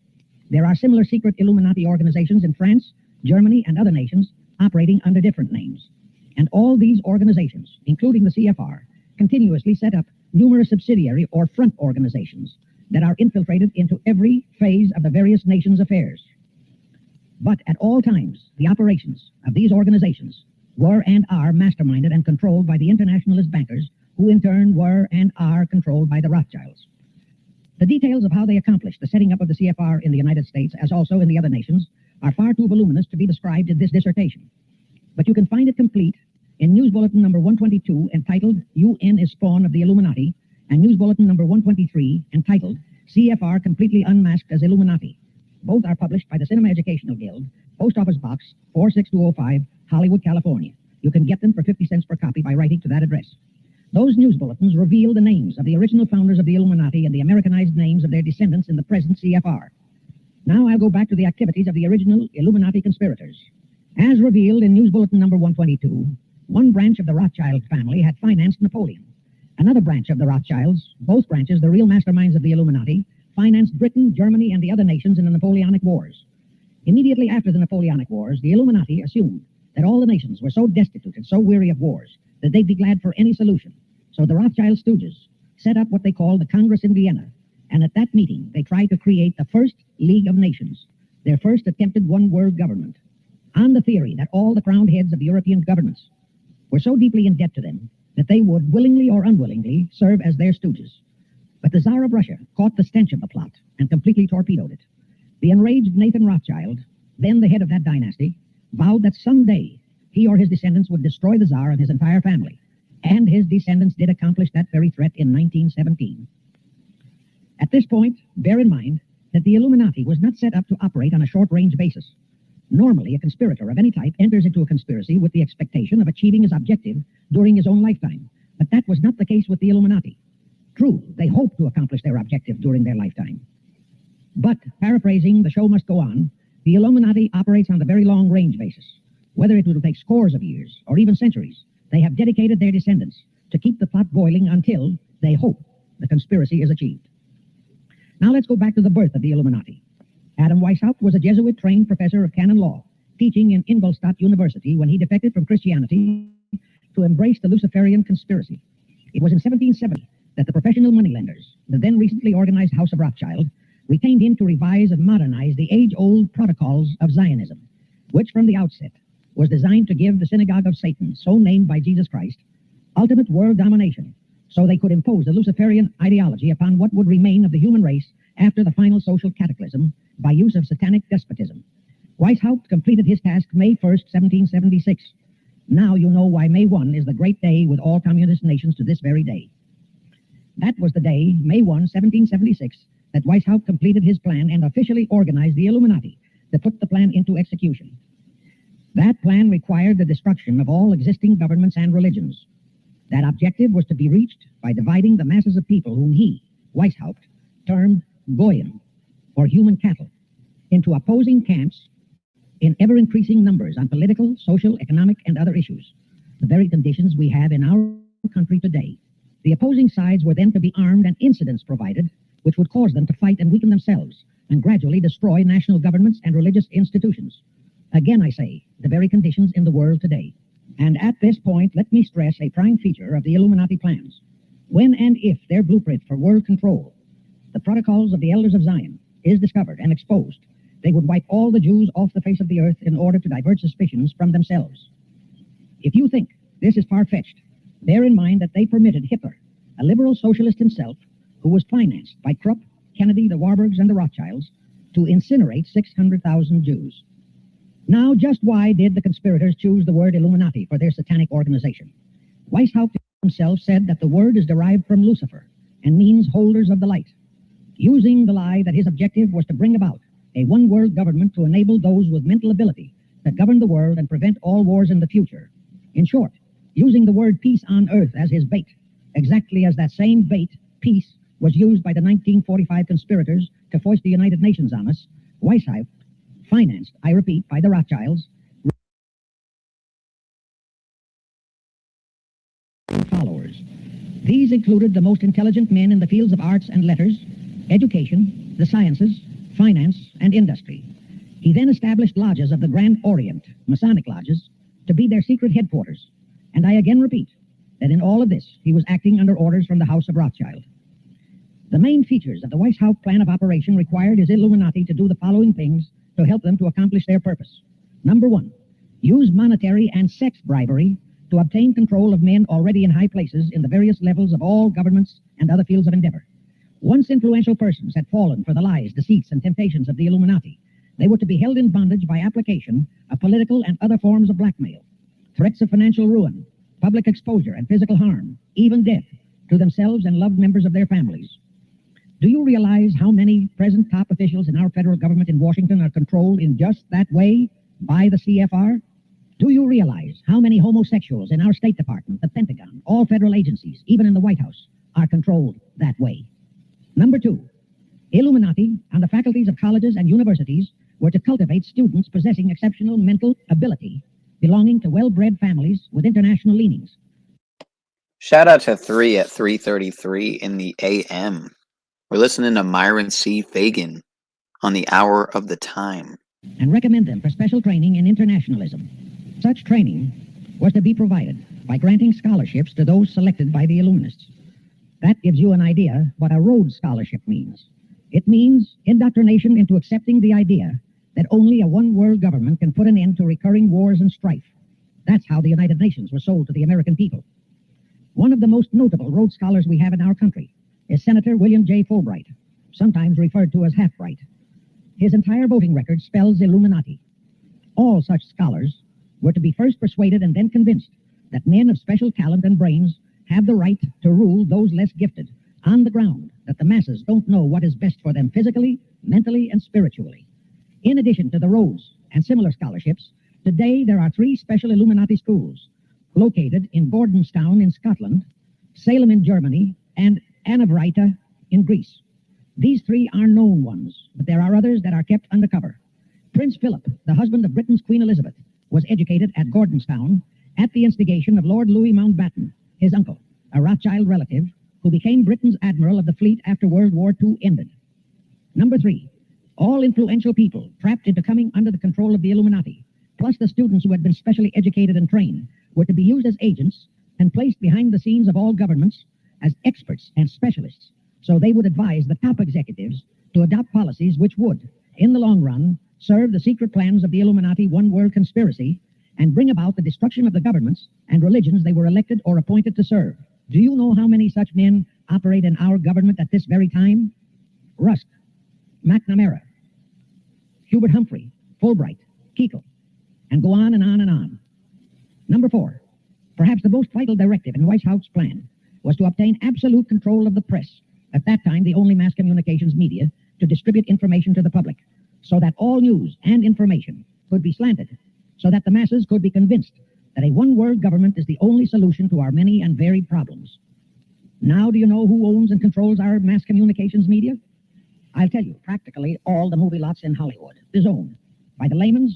There are similar secret Illuminati organizations in France, Germany, and other nations, operating under different names. And all these organizations, including the CFR, continuously set up numerous subsidiary or front organizations that are infiltrated into every phase of the various nations' affairs. But at all times, the operations of these organizations were and are masterminded and controlled by the internationalist bankers, who in turn were and are controlled by the Rothschilds. The details of how they accomplished the setting up of the CFR in the United States, as also in the other nations, are far too voluminous to be described in this dissertation. But you can find it complete in News Bulletin number 122, entitled UN is Spawn of the Illuminati, and News Bulletin number 123, entitled CFR Completely Unmasked as Illuminati. Both are published by the Cinema Educational Guild, Post Office Box 46205, Hollywood, California. You can get them for 50 cents per copy by writing to that address. Those news bulletins reveal the names of the original founders of the Illuminati and the Americanized names of their descendants in the present CFR. Now I'll go back to the activities of the original Illuminati conspirators. As revealed in News Bulletin number 122, one branch of the Rothschild family had financed Napoleon. Another branch of the Rothschilds, both branches the real masterminds of the Illuminati, financed Britain, Germany, and the other nations in the Napoleonic Wars. Immediately after the Napoleonic Wars, the Illuminati assumed that all the nations were so destitute and so weary of wars that they'd be glad for any solution. So the Rothschild stooges set up what they called the Congress in Vienna, and at that meeting they tried to create the first League of Nations, their first attempted one-world government, on the theory that all the crowned heads of the European governments were so deeply in debt to them that they would, willingly or unwillingly, serve as their stooges. But the Tsar of Russia caught the stench of the plot and completely torpedoed it. The enraged Nathan Rothschild, then the head of that dynasty, vowed that someday he or his descendants would destroy the Tsar and his entire family. And his descendants did accomplish that very threat in 1917. At this point, bear in mind that the Illuminati was not set up to operate on a short-range basis. Normally, a conspirator of any type enters into a conspiracy with the expectation of achieving his objective during his own lifetime. But that was not the case with the Illuminati. True, they hoped to accomplish their objective during their lifetime. But, paraphrasing The Show Must Go On, the Illuminati operates on the very long-range basis. Whether it will take scores of years or even centuries, they have dedicated their descendants to keep the plot boiling until they hope the conspiracy is achieved. Now let's go back to the birth of the Illuminati. Adam Weishaupt was a Jesuit-trained professor of canon law, teaching in Ingolstadt University when he defected from Christianity to embrace the Luciferian conspiracy. It was in 1770 that the professional moneylenders, the then recently organized House of Rothschild, retained him to revise and modernize the age-old protocols of Zionism, which from the outset was designed to give the synagogue of Satan, so named by Jesus Christ, ultimate world domination, so they could impose the Luciferian ideology upon what would remain of the human race after the final social cataclysm by use of satanic despotism. Weishaupt completed his task May 1st, 1776. Now you know why May 1 is the great day with all communist nations to this very day. That was the day, May 1, 1776, that Weishaupt completed his plan and officially organized the Illuminati to put the plan into execution. That plan required the destruction of all existing governments and religions. That objective was to be reached by dividing the masses of people whom he, Weishaupt, termed Goyim, or human cattle, into opposing camps in ever-increasing numbers on political, social, economic, and other issues, the very conditions we have in our country today. The opposing sides were then to be armed and incidents provided, which would cause them to fight and weaken themselves, and gradually destroy national governments and religious institutions. Again, I say, the very conditions in the world today. And at this point, let me stress a prime feature of the Illuminati plans. When and if their blueprint for world control, the protocols of the elders of Zion, is discovered and exposed, they would wipe all the Jews off the face of the earth in order to divert suspicions from themselves. If you think this is far-fetched, bear in mind that they permitted Hitler, a liberal socialist himself, who was financed by Krupp, Kennedy, the Warburgs, and the Rothschilds, to incinerate 600,000 Jews. Now, just why did the conspirators choose the word Illuminati for their satanic organization? Weishaupt himself said that the word is derived from Lucifer and means holders of the light, using the lie that his objective was to bring about a one-world government to enable those with mental ability to govern the world and prevent all wars in the future. In short, using the word peace on earth as his bait, exactly as that same bait, peace, was used by the 1945 conspirators to foist the United Nations on us, Weishaupt, financed, I repeat, by the Rothschilds, followers. These included the most intelligent men in the fields of arts and letters, education, the sciences, finance, and industry. He then established lodges of the Grand Orient, Masonic lodges, to be their secret headquarters. And I again repeat that in all of this, he was acting under orders from the House of Rothschild. The main features of the Weishaupt plan of operation required his Illuminati to do the following things to help them to accomplish their purpose. Number one, use monetary and sex bribery to obtain control of men already in high places in the various levels of all governments and other fields of endeavor. Once influential persons had fallen for the lies, deceits, and temptations of the Illuminati, they were to be held in bondage by application of political and other forms of blackmail, threats of financial ruin, public exposure and physical harm, even death, to themselves and loved members of their families. Do you realize how many present top officials in our federal government in Washington are controlled in just that way by the CFR? Do you realize how many homosexuals in our State Department, the Pentagon, all federal agencies, even in the White House, are controlled that way? Number two, Illuminati and the faculties of colleges and universities were to cultivate students possessing exceptional mental ability, belonging to well-bred families with international leanings. Shout out to 3 at 3:33 in the AM. We're listening to Myron C. Fagan on the Hour of the Time. And recommend them for special training in internationalism. Such training was to be provided by granting scholarships to those selected by the Illuminists. That gives you an idea what a Rhodes Scholarship means. It means indoctrination into accepting the idea that only a one-world government can put an end to recurring wars and strife. That's how the United Nations was sold to the American people. One of the most notable Rhodes Scholars we have in our country is Senator William J. Fulbright, sometimes referred to as Half-Bright. His entire voting record spells Illuminati. All such scholars were to be first persuaded and then convinced that men of special talent and brains have the right to rule those less gifted on the ground that the masses don't know what is best for them physically, mentally, and spiritually. In addition to the Rhodes and similar scholarships, today there are 3 special Illuminati schools located in Gordonstown in Scotland, Salem in Germany, and Anavrita in Greece. These 3 are known ones, but there are others that are kept undercover. Prince Philip, the husband of Britain's Queen Elizabeth, was educated at Gordonstown at the instigation of Lord Louis Mountbatten, his uncle, a Rothschild relative, who became Britain's admiral of the fleet after World War II ended. Number 3, all influential people trapped into coming under the control of the Illuminati, plus the students who had been specially educated and trained, were to be used as agents and placed behind the scenes of all governments as experts and specialists, so they would advise the top executives to adopt policies which would, in the long run, serve the secret plans of the Illuminati one-world conspiracy and bring about the destruction of the governments and religions they were elected or appointed to serve. Do you know how many such men operate in our government at this very time? Rusk, McNamara, Hubert Humphrey, Fulbright, Kuchel, and go on and on and on. Number 4, perhaps the most vital directive in Weishaupt's plan was to obtain absolute control of the press, at that time the only mass communications media, to distribute information to the public, so that all news and information could be slanted, so that the masses could be convinced that a one-world government is the only solution to our many and varied problems. Now do you know who owns and controls our mass communications media? I'll tell you, practically all the movie lots in Hollywood is owned by the Lehmans,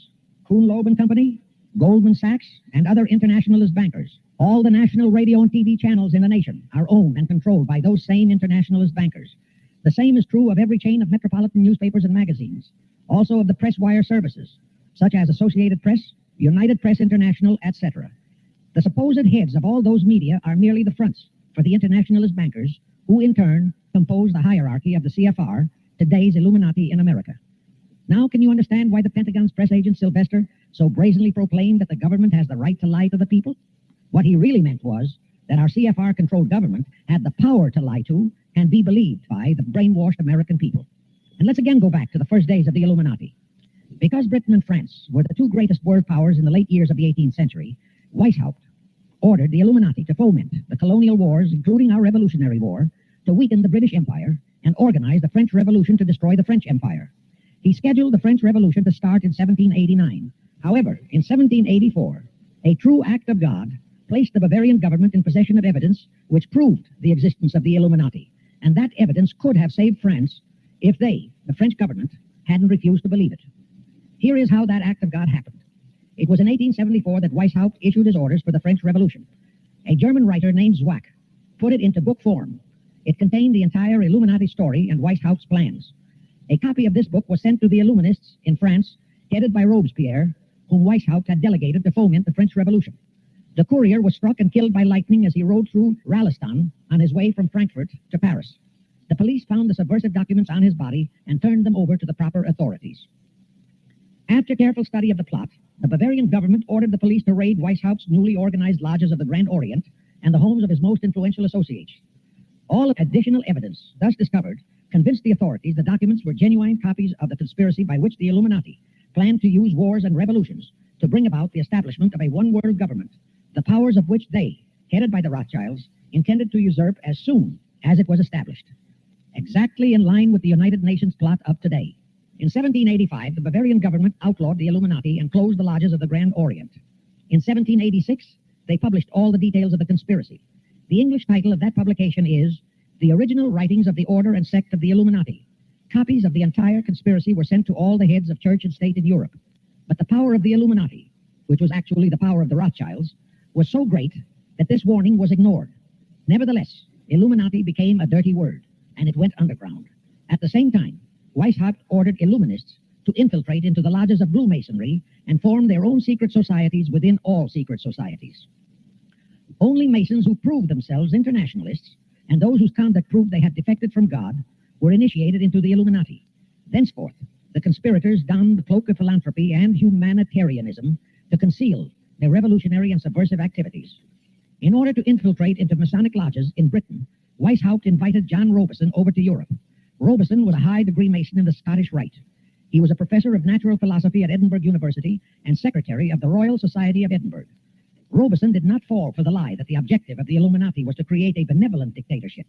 Kuhn Loeb and Company, Goldman Sachs, and other internationalist bankers. All the national radio and TV channels in the nation are owned and controlled by those same internationalist bankers. The same is true of every chain of metropolitan newspapers and magazines, also of the press wire services, such as Associated Press, United Press International, etc. The supposed heads of all those media are merely the fronts for the internationalist bankers, who in turn compose the hierarchy of the CFR, today's Illuminati in America. Now can you understand why the Pentagon's press agent Sylvester so brazenly proclaimed that the government has the right to lie to the people? What he really meant was that our CFR-controlled government had the power to lie to and be believed by the brainwashed American people. And let's again go back to the first days of the Illuminati. Because Britain and France were the two greatest world powers in the late years of the 18th century, Weishaupt ordered the Illuminati to foment the colonial wars, including our Revolutionary War, to weaken the British Empire and organize the French Revolution to destroy the French Empire. He scheduled the French Revolution to start in 1789. However, in 1784, a true act of God placed the Bavarian government in possession of evidence which proved the existence of the Illuminati, and that evidence could have saved France if they, the French government, hadn't refused to believe it. Here is how that act of God happened. It was in 1874 that Weishaupt issued his orders for the French Revolution. A German writer named Zwack put it into book form. It contained the entire Illuminati story and Weishaupt's plans. A copy of this book was sent to the Illuminists in France, headed by Robespierre, whom Weishaupt had delegated to foment the French Revolution. The courier was struck and killed by lightning as he rode through Ralston on his way from Frankfurt to Paris. The police found the subversive documents on his body and turned them over to the proper authorities. After careful study of the plot, the Bavarian government ordered the police to raid Weishaupt's newly organized lodges of the Grand Orient and the homes of his most influential associates. All additional evidence thus discovered convinced the authorities the documents were genuine copies of the conspiracy by which the Illuminati planned to use wars and revolutions to bring about the establishment of a one-world government, the powers of which they, headed by the Rothschilds, intended to usurp as soon as it was established. Exactly in line with the United Nations plot of today. In 1785, the Bavarian government outlawed the Illuminati and closed the lodges of the Grand Orient. In 1786, they published all the details of the conspiracy. The English title of that publication is The Original Writings of the Order and Sect of the Illuminati. Copies of the entire conspiracy were sent to all the heads of church and state in Europe. But the power of the Illuminati, which was actually the power of the Rothschilds, was so great that this warning was ignored. Nevertheless, Illuminati became a dirty word, and it went underground. At the same time, Weishaupt ordered Illuminists to infiltrate into the lodges of Blue Masonry and form their own secret societies within all secret societies. Only Masons who proved themselves internationalists and those whose conduct proved they had defected from God were initiated into the Illuminati. Thenceforth, the conspirators donned the cloak of philanthropy and humanitarianism to conceal their revolutionary and subversive activities. In order to infiltrate into Masonic lodges in Britain, Weishaupt invited John Robison over to Europe. Robison was a high-degree Mason in the Scottish Rite. He was a professor of natural philosophy at Edinburgh University and secretary of the Royal Society of Edinburgh. Robison did not fall for the lie that the objective of the Illuminati was to create a benevolent dictatorship,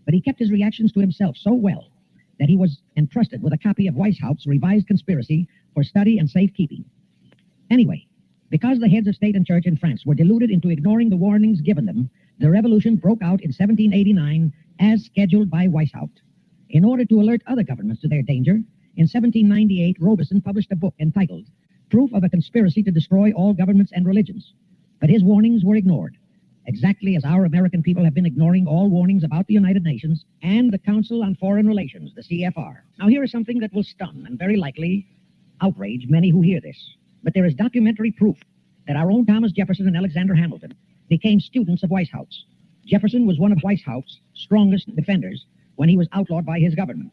but he kept his reactions to himself so well that he was entrusted with a copy of Weishaupt's revised conspiracy for study and safekeeping. Anyway, because the heads of state and church in France were deluded into ignoring the warnings given them, the revolution broke out in 1789 as scheduled by Weishaupt. In order to alert other governments to their danger, in 1798, Robison published a book entitled Proof of a Conspiracy to Destroy All Governments and Religions. But his warnings were ignored, exactly as our American people have been ignoring all warnings about the United Nations and the Council on Foreign Relations, the CFR. Now, here is something that will stun and very likely outrage many who hear this. But there is documentary proof that our own Thomas Jefferson and Alexander Hamilton became students of Weishaupt's. Jefferson was one of Weishaupt's strongest defenders when he was outlawed by his government.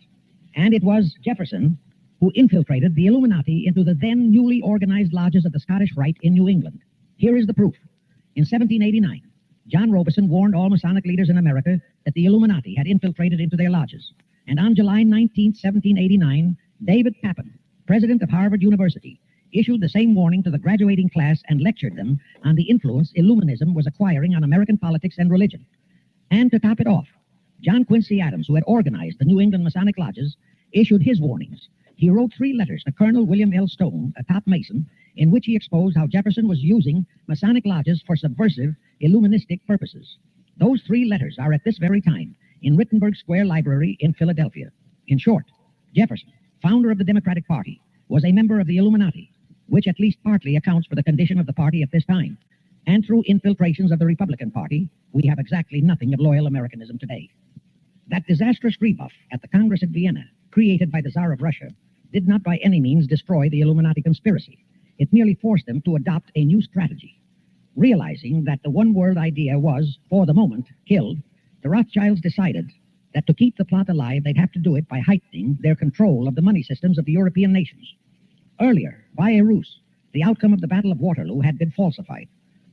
And it was Jefferson who infiltrated the Illuminati into the then newly organized lodges of the Scottish Rite in New England. Here is the proof. In 1789, John Robison warned all Masonic leaders in America that the Illuminati had infiltrated into their lodges. And on July 19, 1789, David Papin, president of Harvard University, issued the same warning to the graduating class and lectured them on the influence Illuminism was acquiring on American politics and religion. And to top it off, John Quincy Adams, who had organized the New England Masonic lodges, issued his warnings. He wrote 3 letters to Colonel William L. Stone, a top Mason, in which he exposed how Jefferson was using Masonic lodges for subversive, Illuministic purposes. Those 3 letters are at this very time in Rittenberg Square Library in Philadelphia. In short, Jefferson, founder of the Democratic Party, was a member of the Illuminati, which at least partly accounts for the condition of the party at this time. and through infiltrations of the Republican Party, we have exactly nothing of loyal Americanism today. That disastrous rebuff at the Congress at Vienna, created by the Tsar of Russia, did not by any means destroy the Illuminati conspiracy. It merely forced them to adopt a new strategy. Realizing that the one-world idea was, for the moment, killed, the Rothschilds decided that to keep the plot alive, they'd have to do it by heightening their control of the money systems of the European nations. Earlier, by a ruse, the outcome of the Battle of Waterloo had been falsified.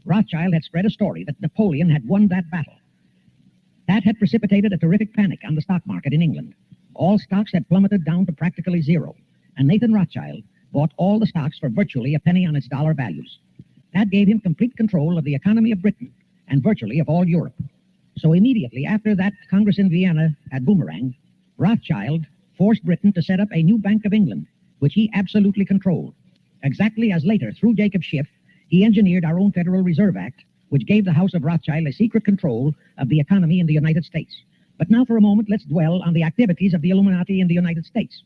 Rothschild had spread a story that Napoleon had won that battle. That had precipitated a terrific panic on the stock market in England. All stocks had plummeted down to practically zero, and Nathan Rothschild bought all the stocks for virtually a penny on its dollar values. That gave him complete control of the economy of Britain and virtually of all Europe. So immediately after that Congress in Vienna had boomeranged, Rothschild forced Britain to set up a new Bank of England, which he absolutely controlled. Exactly as later, through Jacob Schiff, he engineered our own Federal Reserve Act, which gave the House of Rothschild a secret control of the economy in the United States. But now for a moment, let's dwell on the activities of the Illuminati in the United States.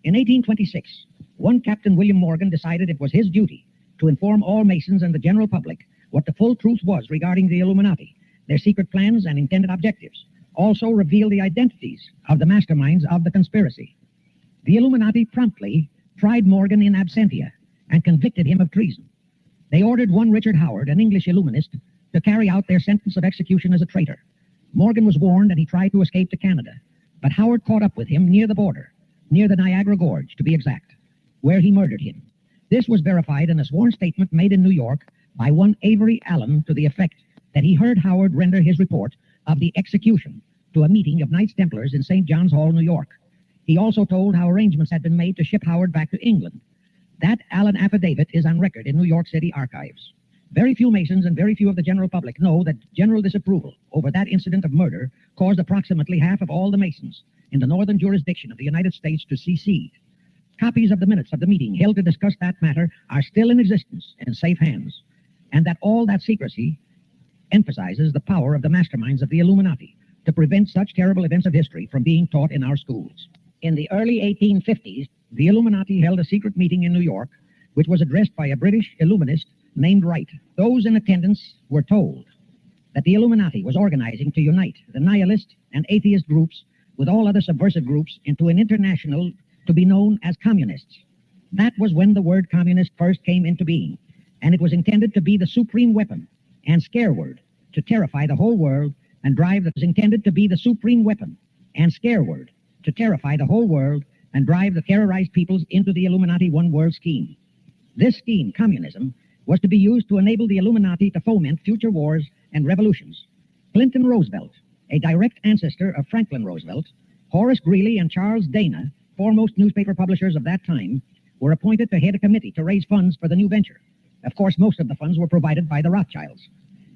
In 1826, one Captain William Morgan decided it was his duty to inform all Masons and the general public what the full truth was regarding the Illuminati, their secret plans and intended objectives. Also reveal the identities of the masterminds of the conspiracy. The Illuminati promptly tried Morgan in absentia and convicted him of treason. They ordered one Richard Howard, an English Illuminist, to carry out their sentence of execution as a traitor. Morgan was warned and he tried to escape to Canada, but Howard caught up with him near the border, near the Niagara Gorge, to be exact, where he murdered him. This was verified in a sworn statement made in New York by one Avery Allen to the effect that he heard Howard render his report of the execution to a meeting of Knights Templars in St. John's Hall, New York. He also told how arrangements had been made to ship Howard back to England. That Allen affidavit is on record in New York City archives. Very few Masons and very few of the general public know that general disapproval over that incident of murder caused approximately half of all the Masons in the northern jurisdiction of the United States to secede. Copies of the minutes of the meeting held to discuss that matter are still in existence in safe hands, and that all that secrecy emphasizes the power of the masterminds of the Illuminati to prevent such terrible events of history from being taught in our schools. In the early 1850s, the Illuminati held a secret meeting in New York, which was addressed by a British Illuminist named Wright. Those in attendance were told that the Illuminati was organizing to unite the nihilist and atheist groups with all other subversive groups into an international to be known as communists. That was when the word communist first came into being, and it was intended to be the supreme weapon and scare word to terrify the whole world and drive the terrorized peoples into the Illuminati one world scheme. This scheme, communism, was to be used to enable the Illuminati to foment future wars and revolutions. Clinton Roosevelt, a direct ancestor of Franklin Roosevelt, Horace Greeley and Charles Dana, foremost newspaper publishers of that time, were appointed to head a committee to raise funds for the new venture. Of course, most of the funds were provided by the Rothschilds.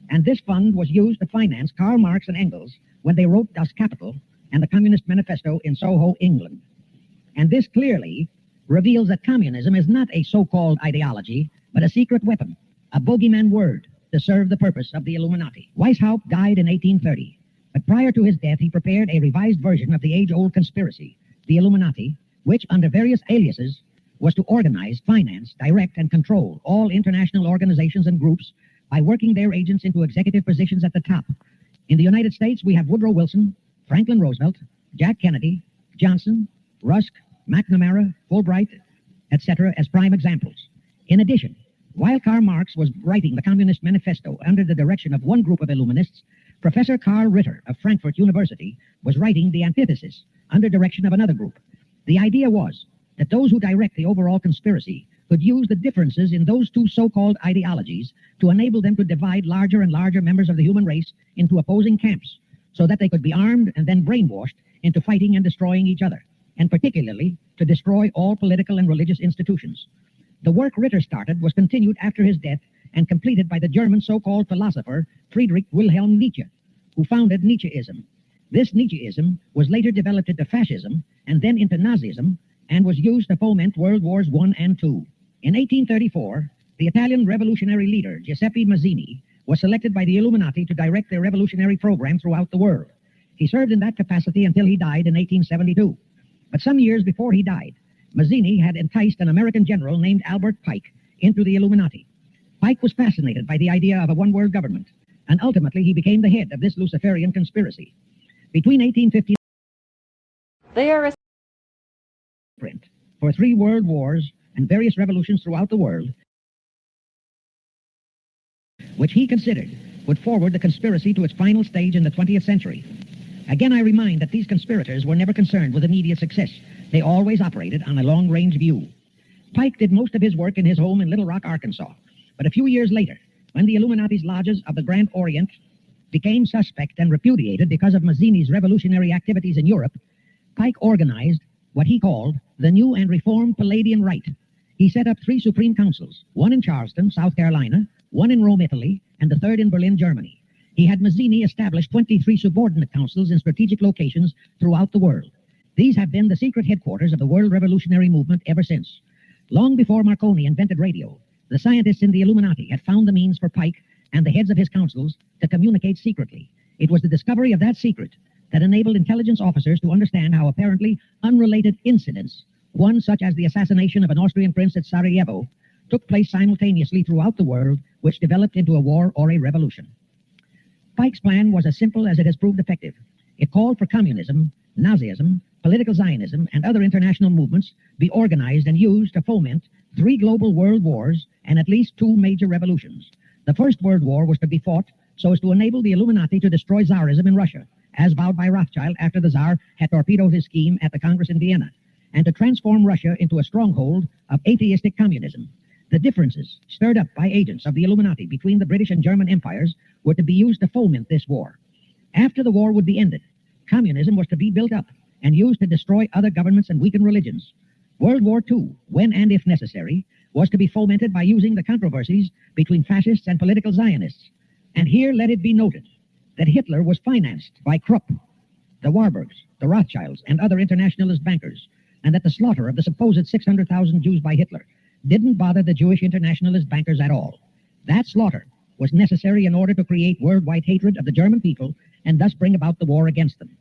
And this fund was used to finance Karl Marx and Engels when they wrote Das Kapital and the Communist Manifesto in Soho, England. And this clearly reveals that communism is not a so-called ideology, but a secret weapon, a bogeyman word to serve the purpose of the Illuminati. Weishaupt died in 1830, but prior to his death, he prepared a revised version of the age-old conspiracy, the Illuminati, which, under various aliases, was to organize, finance, direct, and control all international organizations and groups by working their agents into executive positions at the top. In the United States, we have Woodrow Wilson, Franklin Roosevelt, Jack Kennedy, Johnson, Rusk, McNamara, Fulbright, etc. as prime examples. In addition, while Karl Marx was writing the Communist Manifesto under the direction of one group of Illuminists, Professor Karl Ritter of Frankfurt University was writing the antithesis under direction of another group. The idea was that those who direct the overall conspiracy could use the differences in those two so-called ideologies to enable them to divide larger and larger members of the human race into opposing camps, so that they could be armed and then brainwashed into fighting and destroying each other, and particularly to destroy all political and religious institutions. The work Ritter started was continued after his death and completed by the German so-called philosopher Friedrich Wilhelm Nietzsche, who founded Nietzscheism. This Nietzscheism was later developed into fascism and then into Nazism and was used to foment World Wars I and II. In 1834, the Italian revolutionary leader Giuseppe Mazzini was selected by the Illuminati to direct their revolutionary program throughout the world. He served in that capacity until he died in 1872. But some years before he died, Mazzini had enticed an American general named Albert Pike into the Illuminati. Pike was fascinated by the idea of a one-world government, and ultimately he became the head of this Luciferian conspiracy. Between 1850 They are a print for 3 world wars and various revolutions throughout the world, which he considered would forward the conspiracy to its final stage in the 20th century. Again, I remind that these conspirators were never concerned with immediate success. They always operated on a long-range view. Pike did most of his work in his home in Little Rock, Arkansas. But a few years later, when the Illuminati's lodges of the Grand Orient became suspect and repudiated because of Mazzini's revolutionary activities in Europe, Pike organized what he called the New and Reformed Palladian Rite. He set up 3 supreme councils, one in Charleston, South Carolina, one in Rome, Italy, and the third in Berlin, Germany. He had Mazzini establish 23 subordinate councils in strategic locations throughout the world. These have been the secret headquarters of the world revolutionary movement ever since. Long before Marconi invented radio, the scientists in the Illuminati had found the means for Pike and the heads of his councils to communicate secretly. It was the discovery of that secret that enabled intelligence officers to understand how apparently unrelated incidents, one such as the assassination of an Austrian prince at Sarajevo, took place simultaneously throughout the world, which developed into a war or a revolution. Pike's plan was as simple as it has proved effective. It called for communism, Nazism, political Zionism, and other international movements be organized and used to foment 3 global world wars and at least 2 major revolutions. The First World War was to be fought so as to enable the Illuminati to destroy Tsarism in Russia, as vowed by Rothschild after the Tsar had torpedoed his scheme at the Congress in Vienna, and to transform Russia into a stronghold of atheistic communism. The differences stirred up by agents of the Illuminati between the British and German empires were to be used to foment this war. After the war would be ended, communism was to be built up and used to destroy other governments and weaken religions. World War II, when and if necessary, was to be fomented by using the controversies between fascists and political Zionists. And here let it be noted that Hitler was financed by Krupp, the Warburgs, the Rothschilds, and other internationalist bankers, and that the slaughter of the supposed 600,000 Jews by Hitler didn't bother the Jewish internationalist bankers at all. That slaughter was necessary in order to create worldwide hatred of the German people and thus bring about the war against them.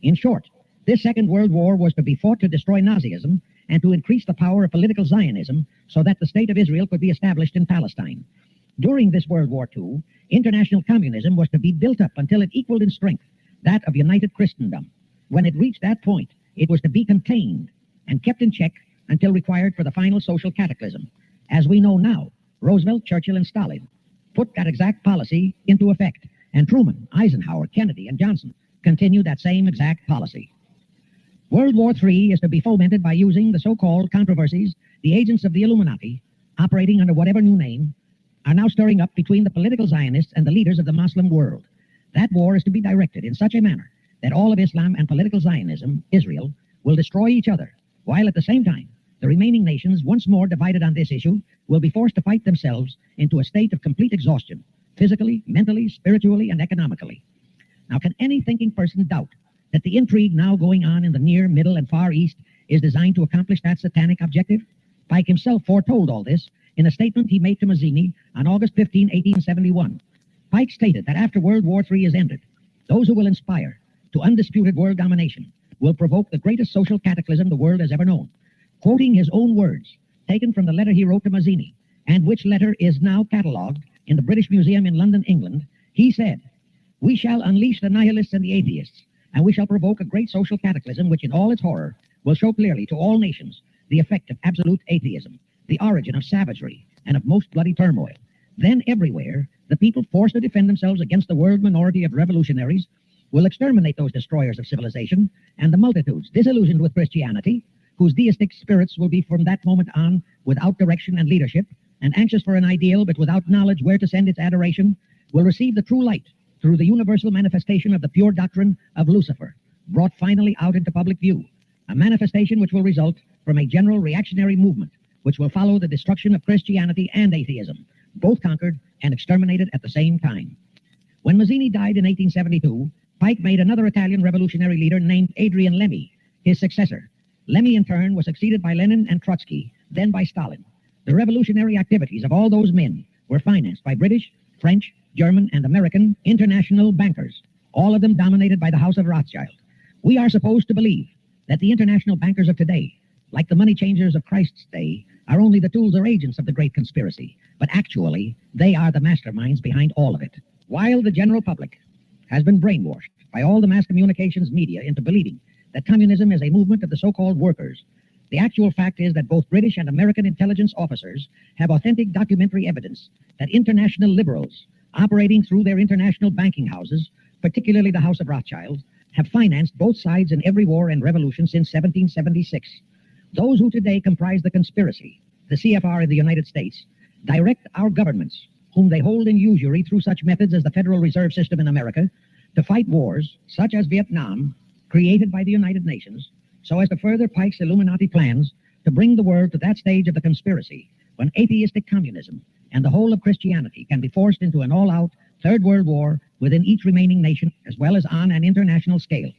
In short, this Second World War was to be fought to destroy Nazism and to increase the power of political Zionism so that the State of Israel could be established in Palestine. During this World War II, international communism was to be built up until it equaled in strength that of united Christendom. When it reached that point, it was to be contained and kept in check until required for the final social cataclysm. As we know now, Roosevelt, Churchill, and Stalin put that exact policy into effect, and Truman, Eisenhower, Kennedy, and Johnson continued that same exact policy. World War III is to be fomented by using the so-called controversies the agents of the Illuminati, operating under whatever new name, are now stirring up between the political Zionists and the leaders of the Muslim world. That war is to be directed in such a manner that all of Islam and political Zionism, Israel, will destroy each other, while at the same time, the remaining nations, once more divided on this issue, will be forced to fight themselves into a state of complete exhaustion, physically, mentally, spiritually, and economically. Now, can any thinking person doubt that the intrigue now going on in the Near, Middle, and Far East is designed to accomplish that satanic objective? Pike himself foretold all this in a statement he made to Mazzini on August 15, 1871. Pike stated that after World War III is ended, those who will inspire to undisputed world domination will provoke the greatest social cataclysm the world has ever known. Quoting his own words, taken from the letter he wrote to Mazzini, and which letter is now catalogued in the British Museum in London, England, he said, "We shall unleash the nihilists and the atheists, and we shall provoke a great social cataclysm which in all its horror will show clearly to all nations the effect of absolute atheism, the origin of savagery, and of most bloody turmoil. Then everywhere, the people forced to defend themselves against the world minority of revolutionaries will exterminate those destroyers of civilization, and the multitudes disillusioned with Christianity, whose deistic spirits will be from that moment on without direction and leadership, and anxious for an ideal but without knowledge where to send its adoration, will receive the true light through the universal manifestation of the pure doctrine of Lucifer, brought finally out into public view, a manifestation which will result from a general reactionary movement, which will follow the destruction of Christianity and atheism, both conquered and exterminated at the same time." When Mazzini died in 1872, Pike made another Italian revolutionary leader named Adrian Lemmy his successor. Lemmy, in turn, was succeeded by Lenin and Trotsky, then by Stalin. The revolutionary activities of all those men were financed by British, French, German, and American international bankers, all of them dominated by the House of Rothschild. We are supposed to believe that the international bankers of today like the money changers of Christ's day, are only the tools or agents of the great conspiracy, but actually, they are the masterminds behind all of it. While the general public has been brainwashed by all the mass communications media into believing that communism is a movement of the so-called workers, the actual fact is that both British and American intelligence officers have authentic documentary evidence that international liberals, operating through their international banking houses, particularly the House of Rothschild, have financed both sides in every war and revolution since 1776. Those who today comprise the conspiracy, the CFR of the United States, direct our governments, whom they hold in usury through such methods as the Federal Reserve System in America, to fight wars, such as Vietnam, created by the United Nations, so as to further Pike's Illuminati plans to bring the world to that stage of the conspiracy when atheistic communism and the whole of Christianity can be forced into an all-out Third World War within each remaining nation, as well as on an international scale.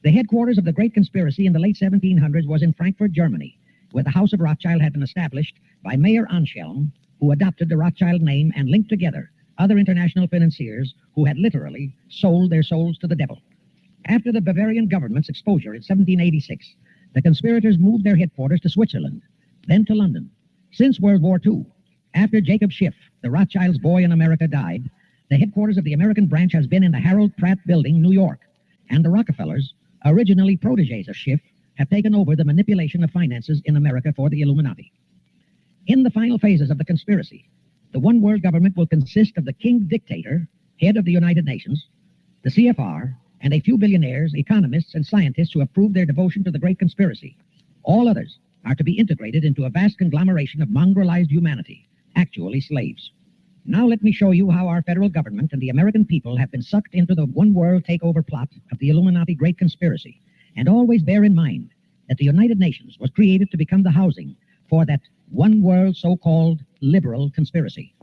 The headquarters of the great conspiracy in the late 1700s was in Frankfurt, Germany, where the House of Rothschild had been established by Mayer Anschelm, who adopted the Rothschild name and linked together other international financiers who had literally sold their souls to the devil. After the Bavarian government's exposure in 1786, the conspirators moved their headquarters to Switzerland, then to London. Since World War II, after Jacob Schiff, the Rothschild's boy in America, died, the headquarters of the American branch has been in the Harold Pratt Building, New York, and the Rockefellers, originally protégés of Schiff, have taken over the manipulation of finances in America for the Illuminati. In the final phases of the conspiracy, the one world government will consist of the king dictator, head of the United Nations, the CFR, and a few billionaires, economists, and scientists who have proved their devotion to the great conspiracy. All others are to be integrated into a vast conglomeration of mongrelized humanity, actually slaves. Now let me show you how our federal government and the American people have been sucked into the one world takeover plot of the Illuminati great conspiracy. And always bear in mind that the United Nations was created to become the housing for that one world so-called liberal conspiracy.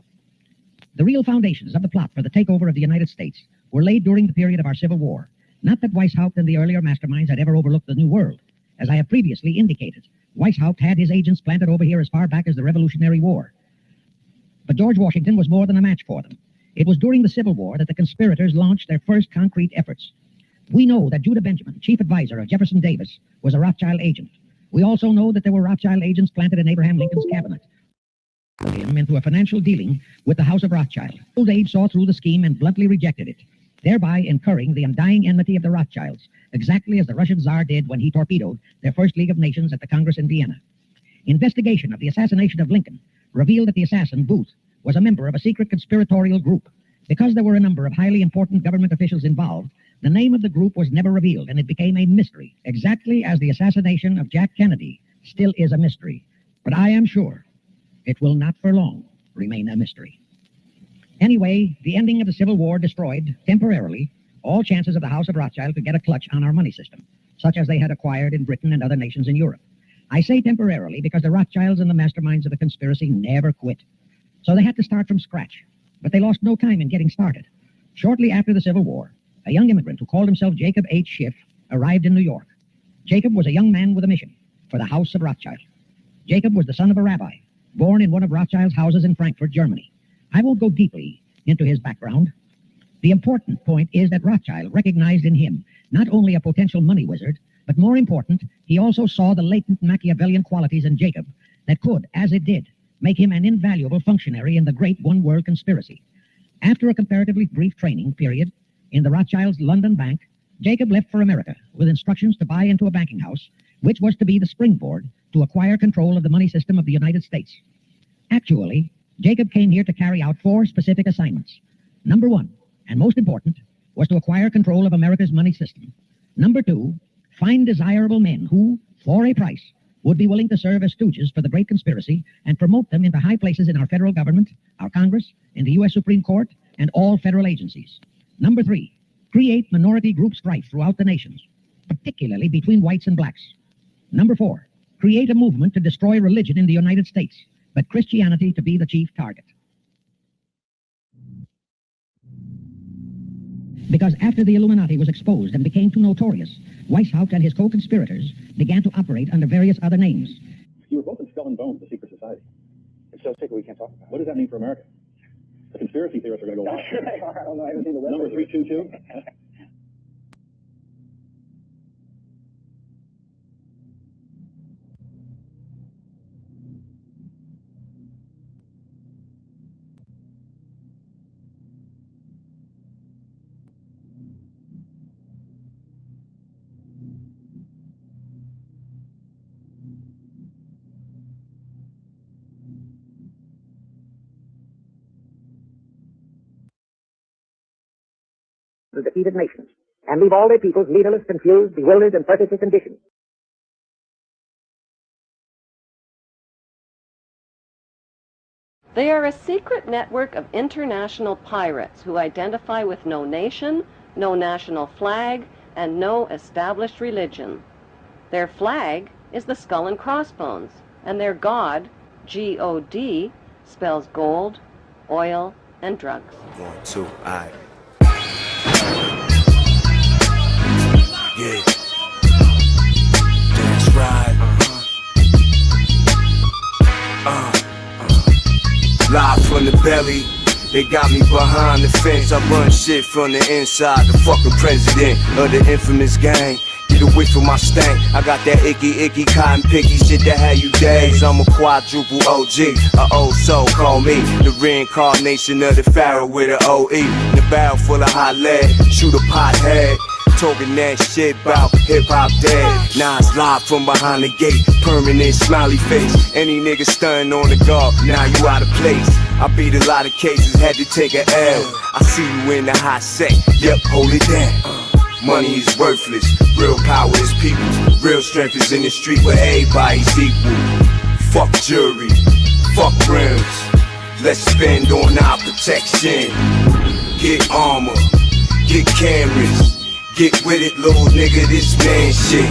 The real foundations of the plot for the takeover of the United States were laid during the period of our Civil War. Not that Weishaupt and the earlier masterminds had ever overlooked the New World. As I have previously indicated, Weishaupt had his agents planted over here as far back as the Revolutionary War. But George Washington was more than a match for them. It was during the Civil War that the conspirators launched their first concrete efforts. We know that Judah Benjamin, chief advisor of Jefferson Davis, was a Rothschild agent. We also know that there were Rothschild agents planted in Abraham Lincoln's cabinet. Him into a financial dealing with the House of Rothschild. Old age saw through the scheme and bluntly rejected it, thereby incurring the undying enmity of the Rothschilds, exactly as the Russian Tsar did when he torpedoed their first League of Nations at the Congress in Vienna. Investigation of the assassination of Lincoln revealed that the assassin, Booth, was a member of a secret conspiratorial group. Because there were a number of highly important government officials involved, the name of the group was never revealed, and it became a mystery, exactly as the assassination of Jack Kennedy still is a mystery. But I am sure it will not for long remain a mystery. Anyway, the ending of the Civil War destroyed, temporarily, all chances of the House of Rothschild to get a clutch on our money system, such as they had acquired in Britain and other nations in Europe. I say temporarily because the Rothschilds and the masterminds of the conspiracy never quit. So they had to start from scratch. But they lost no time in getting started. Shortly after the Civil War, a young immigrant who called himself Jacob H. Schiff arrived in New York. Jacob was a young man with a mission for the House of Rothschild. Jacob was the son of a rabbi, born in one of Rothschild's houses in Frankfurt, Germany. I won't go deeply into his background. The important point is that Rothschild recognized in him not only a potential money wizard, but more important, he also saw the latent Machiavellian qualities in Jacob that could, as it did, make him an invaluable functionary in the great one-world conspiracy. After a comparatively brief training period in the Rothschilds' London Bank, Jacob left for America with instructions to buy into a banking house, which was to be the springboard to acquire control of the money system of the United States. Actually, Jacob came here to carry out 4 specific assignments. Number 1, and most important, was to acquire control of America's money system. Number 2, find desirable men who, for a price, would be willing to serve as stooges for the great conspiracy and promote them into high places in our federal government, our Congress, in the U.S. Supreme Court, and all federal agencies. Number 3, create minority group strife throughout the nations, particularly between whites and blacks. Number 4, create a movement to destroy religion in the United States, but Christianity to be the chief target. Because after the Illuminati was exposed and became too notorious, Weishaupt and his co-conspirators began to operate under various other names. You were both in Skull and Bones, the secret society. It's so secret we can't talk about it. What does that mean for America? The conspiracy theorists are going to go off. Sure they are. I don't know. I haven't seen the website. Number 322? the defeated nations, and leave all their peoples leaderless, confused, bewildered, and perfectly conditioned. They are a secret network of international pirates who identify with no nation, no national flag, and no established religion. Their flag is the skull and crossbones, and their god, G-O-D, spells gold, oil, and drugs. 1, 2, alright. Yeah. That's right. Live from the belly. They got me behind the fence. I run shit from the inside. The fucking president of the infamous gang. Get away from my stank. I got that icky, cotton picky shit that had you days. I'm a quadruple OG, a old soul. Call me the reincarnation of the pharaoh with an OE. In a barrel full of hot lead, shoot a pothead. Talking that shit about hip-hop dead. Now it's live from behind the gate. Permanent smiley face. Any nigga stunning on the guard, now you out of place. I beat a lot of cases, had to take a L. I see you in the hot set, yep, hold it down. Money is worthless, real power is people. Real strength is in the street where everybody's equal. Fuck jury, fuck rims. Let's spend on our protection. Get armor, get cameras. Get with it, little nigga, this man shit.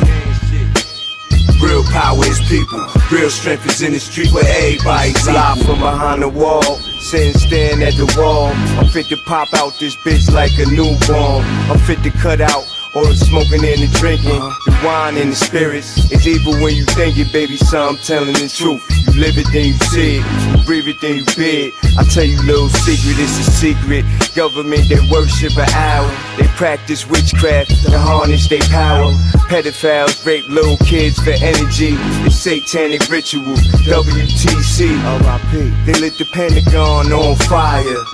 Real power is people. Real strength is in the street where everybody's live from behind the wall. Sitting staring at the wall. I'm fit to pop out this bitch like a newborn. I'm fit to cut out all the smoking and the drinking, the wine and the spirits. It's evil when you think it, baby, so I'm telling the truth. You live it, then you see it. You breathe it, then you bid. I tell you, little secret, it's a secret. Government that worship an owl. They practice witchcraft to harness their power. Pedophiles rape little kids for energy. It's satanic ritual. WTC, R.I.P. They lit the Pentagon on fire.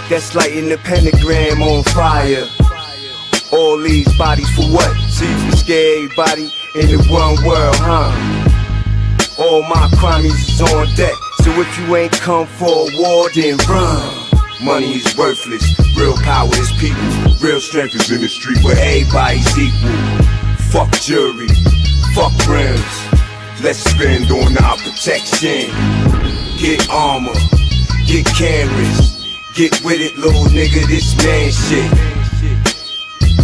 That's lighting the pentagram on fire. All these bodies for what? So you can scare everybody in the one world, huh? All my crimes is on deck. So if you ain't come for a war, then run. Money is worthless, real power is people. Real strength is in the street where everybody's equal. Fuck jury, fuck rims. Let's spend on our protection. Get armor, get cameras. Get with it, little nigga, this man shit.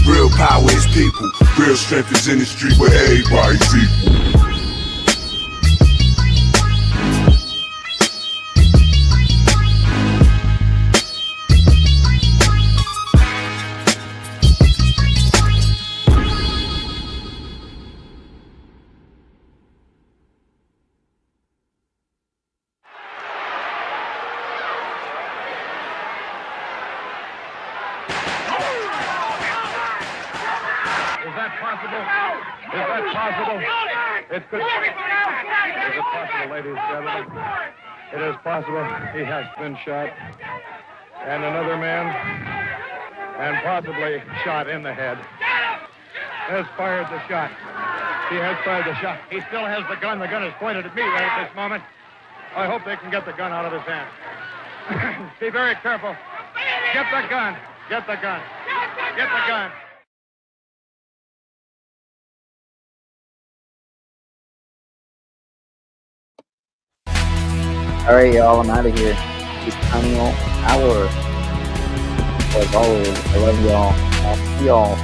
Real power is people. Real strength is in the street where everybody's equal. Is it possible, ladies and gentlemen? It is possible he has been shot, and another man, and possibly shot in the head, has fired the shot. He has fired the shot. He still has the gun. The gun is pointed at me right at this moment. I hope they can get the gun out of his hand. Be very careful. Get the gun. Get the gun. Get the gun. Alright, y'all, I'm out of here. It's final hour. As always, I love y'all. I'll see y'all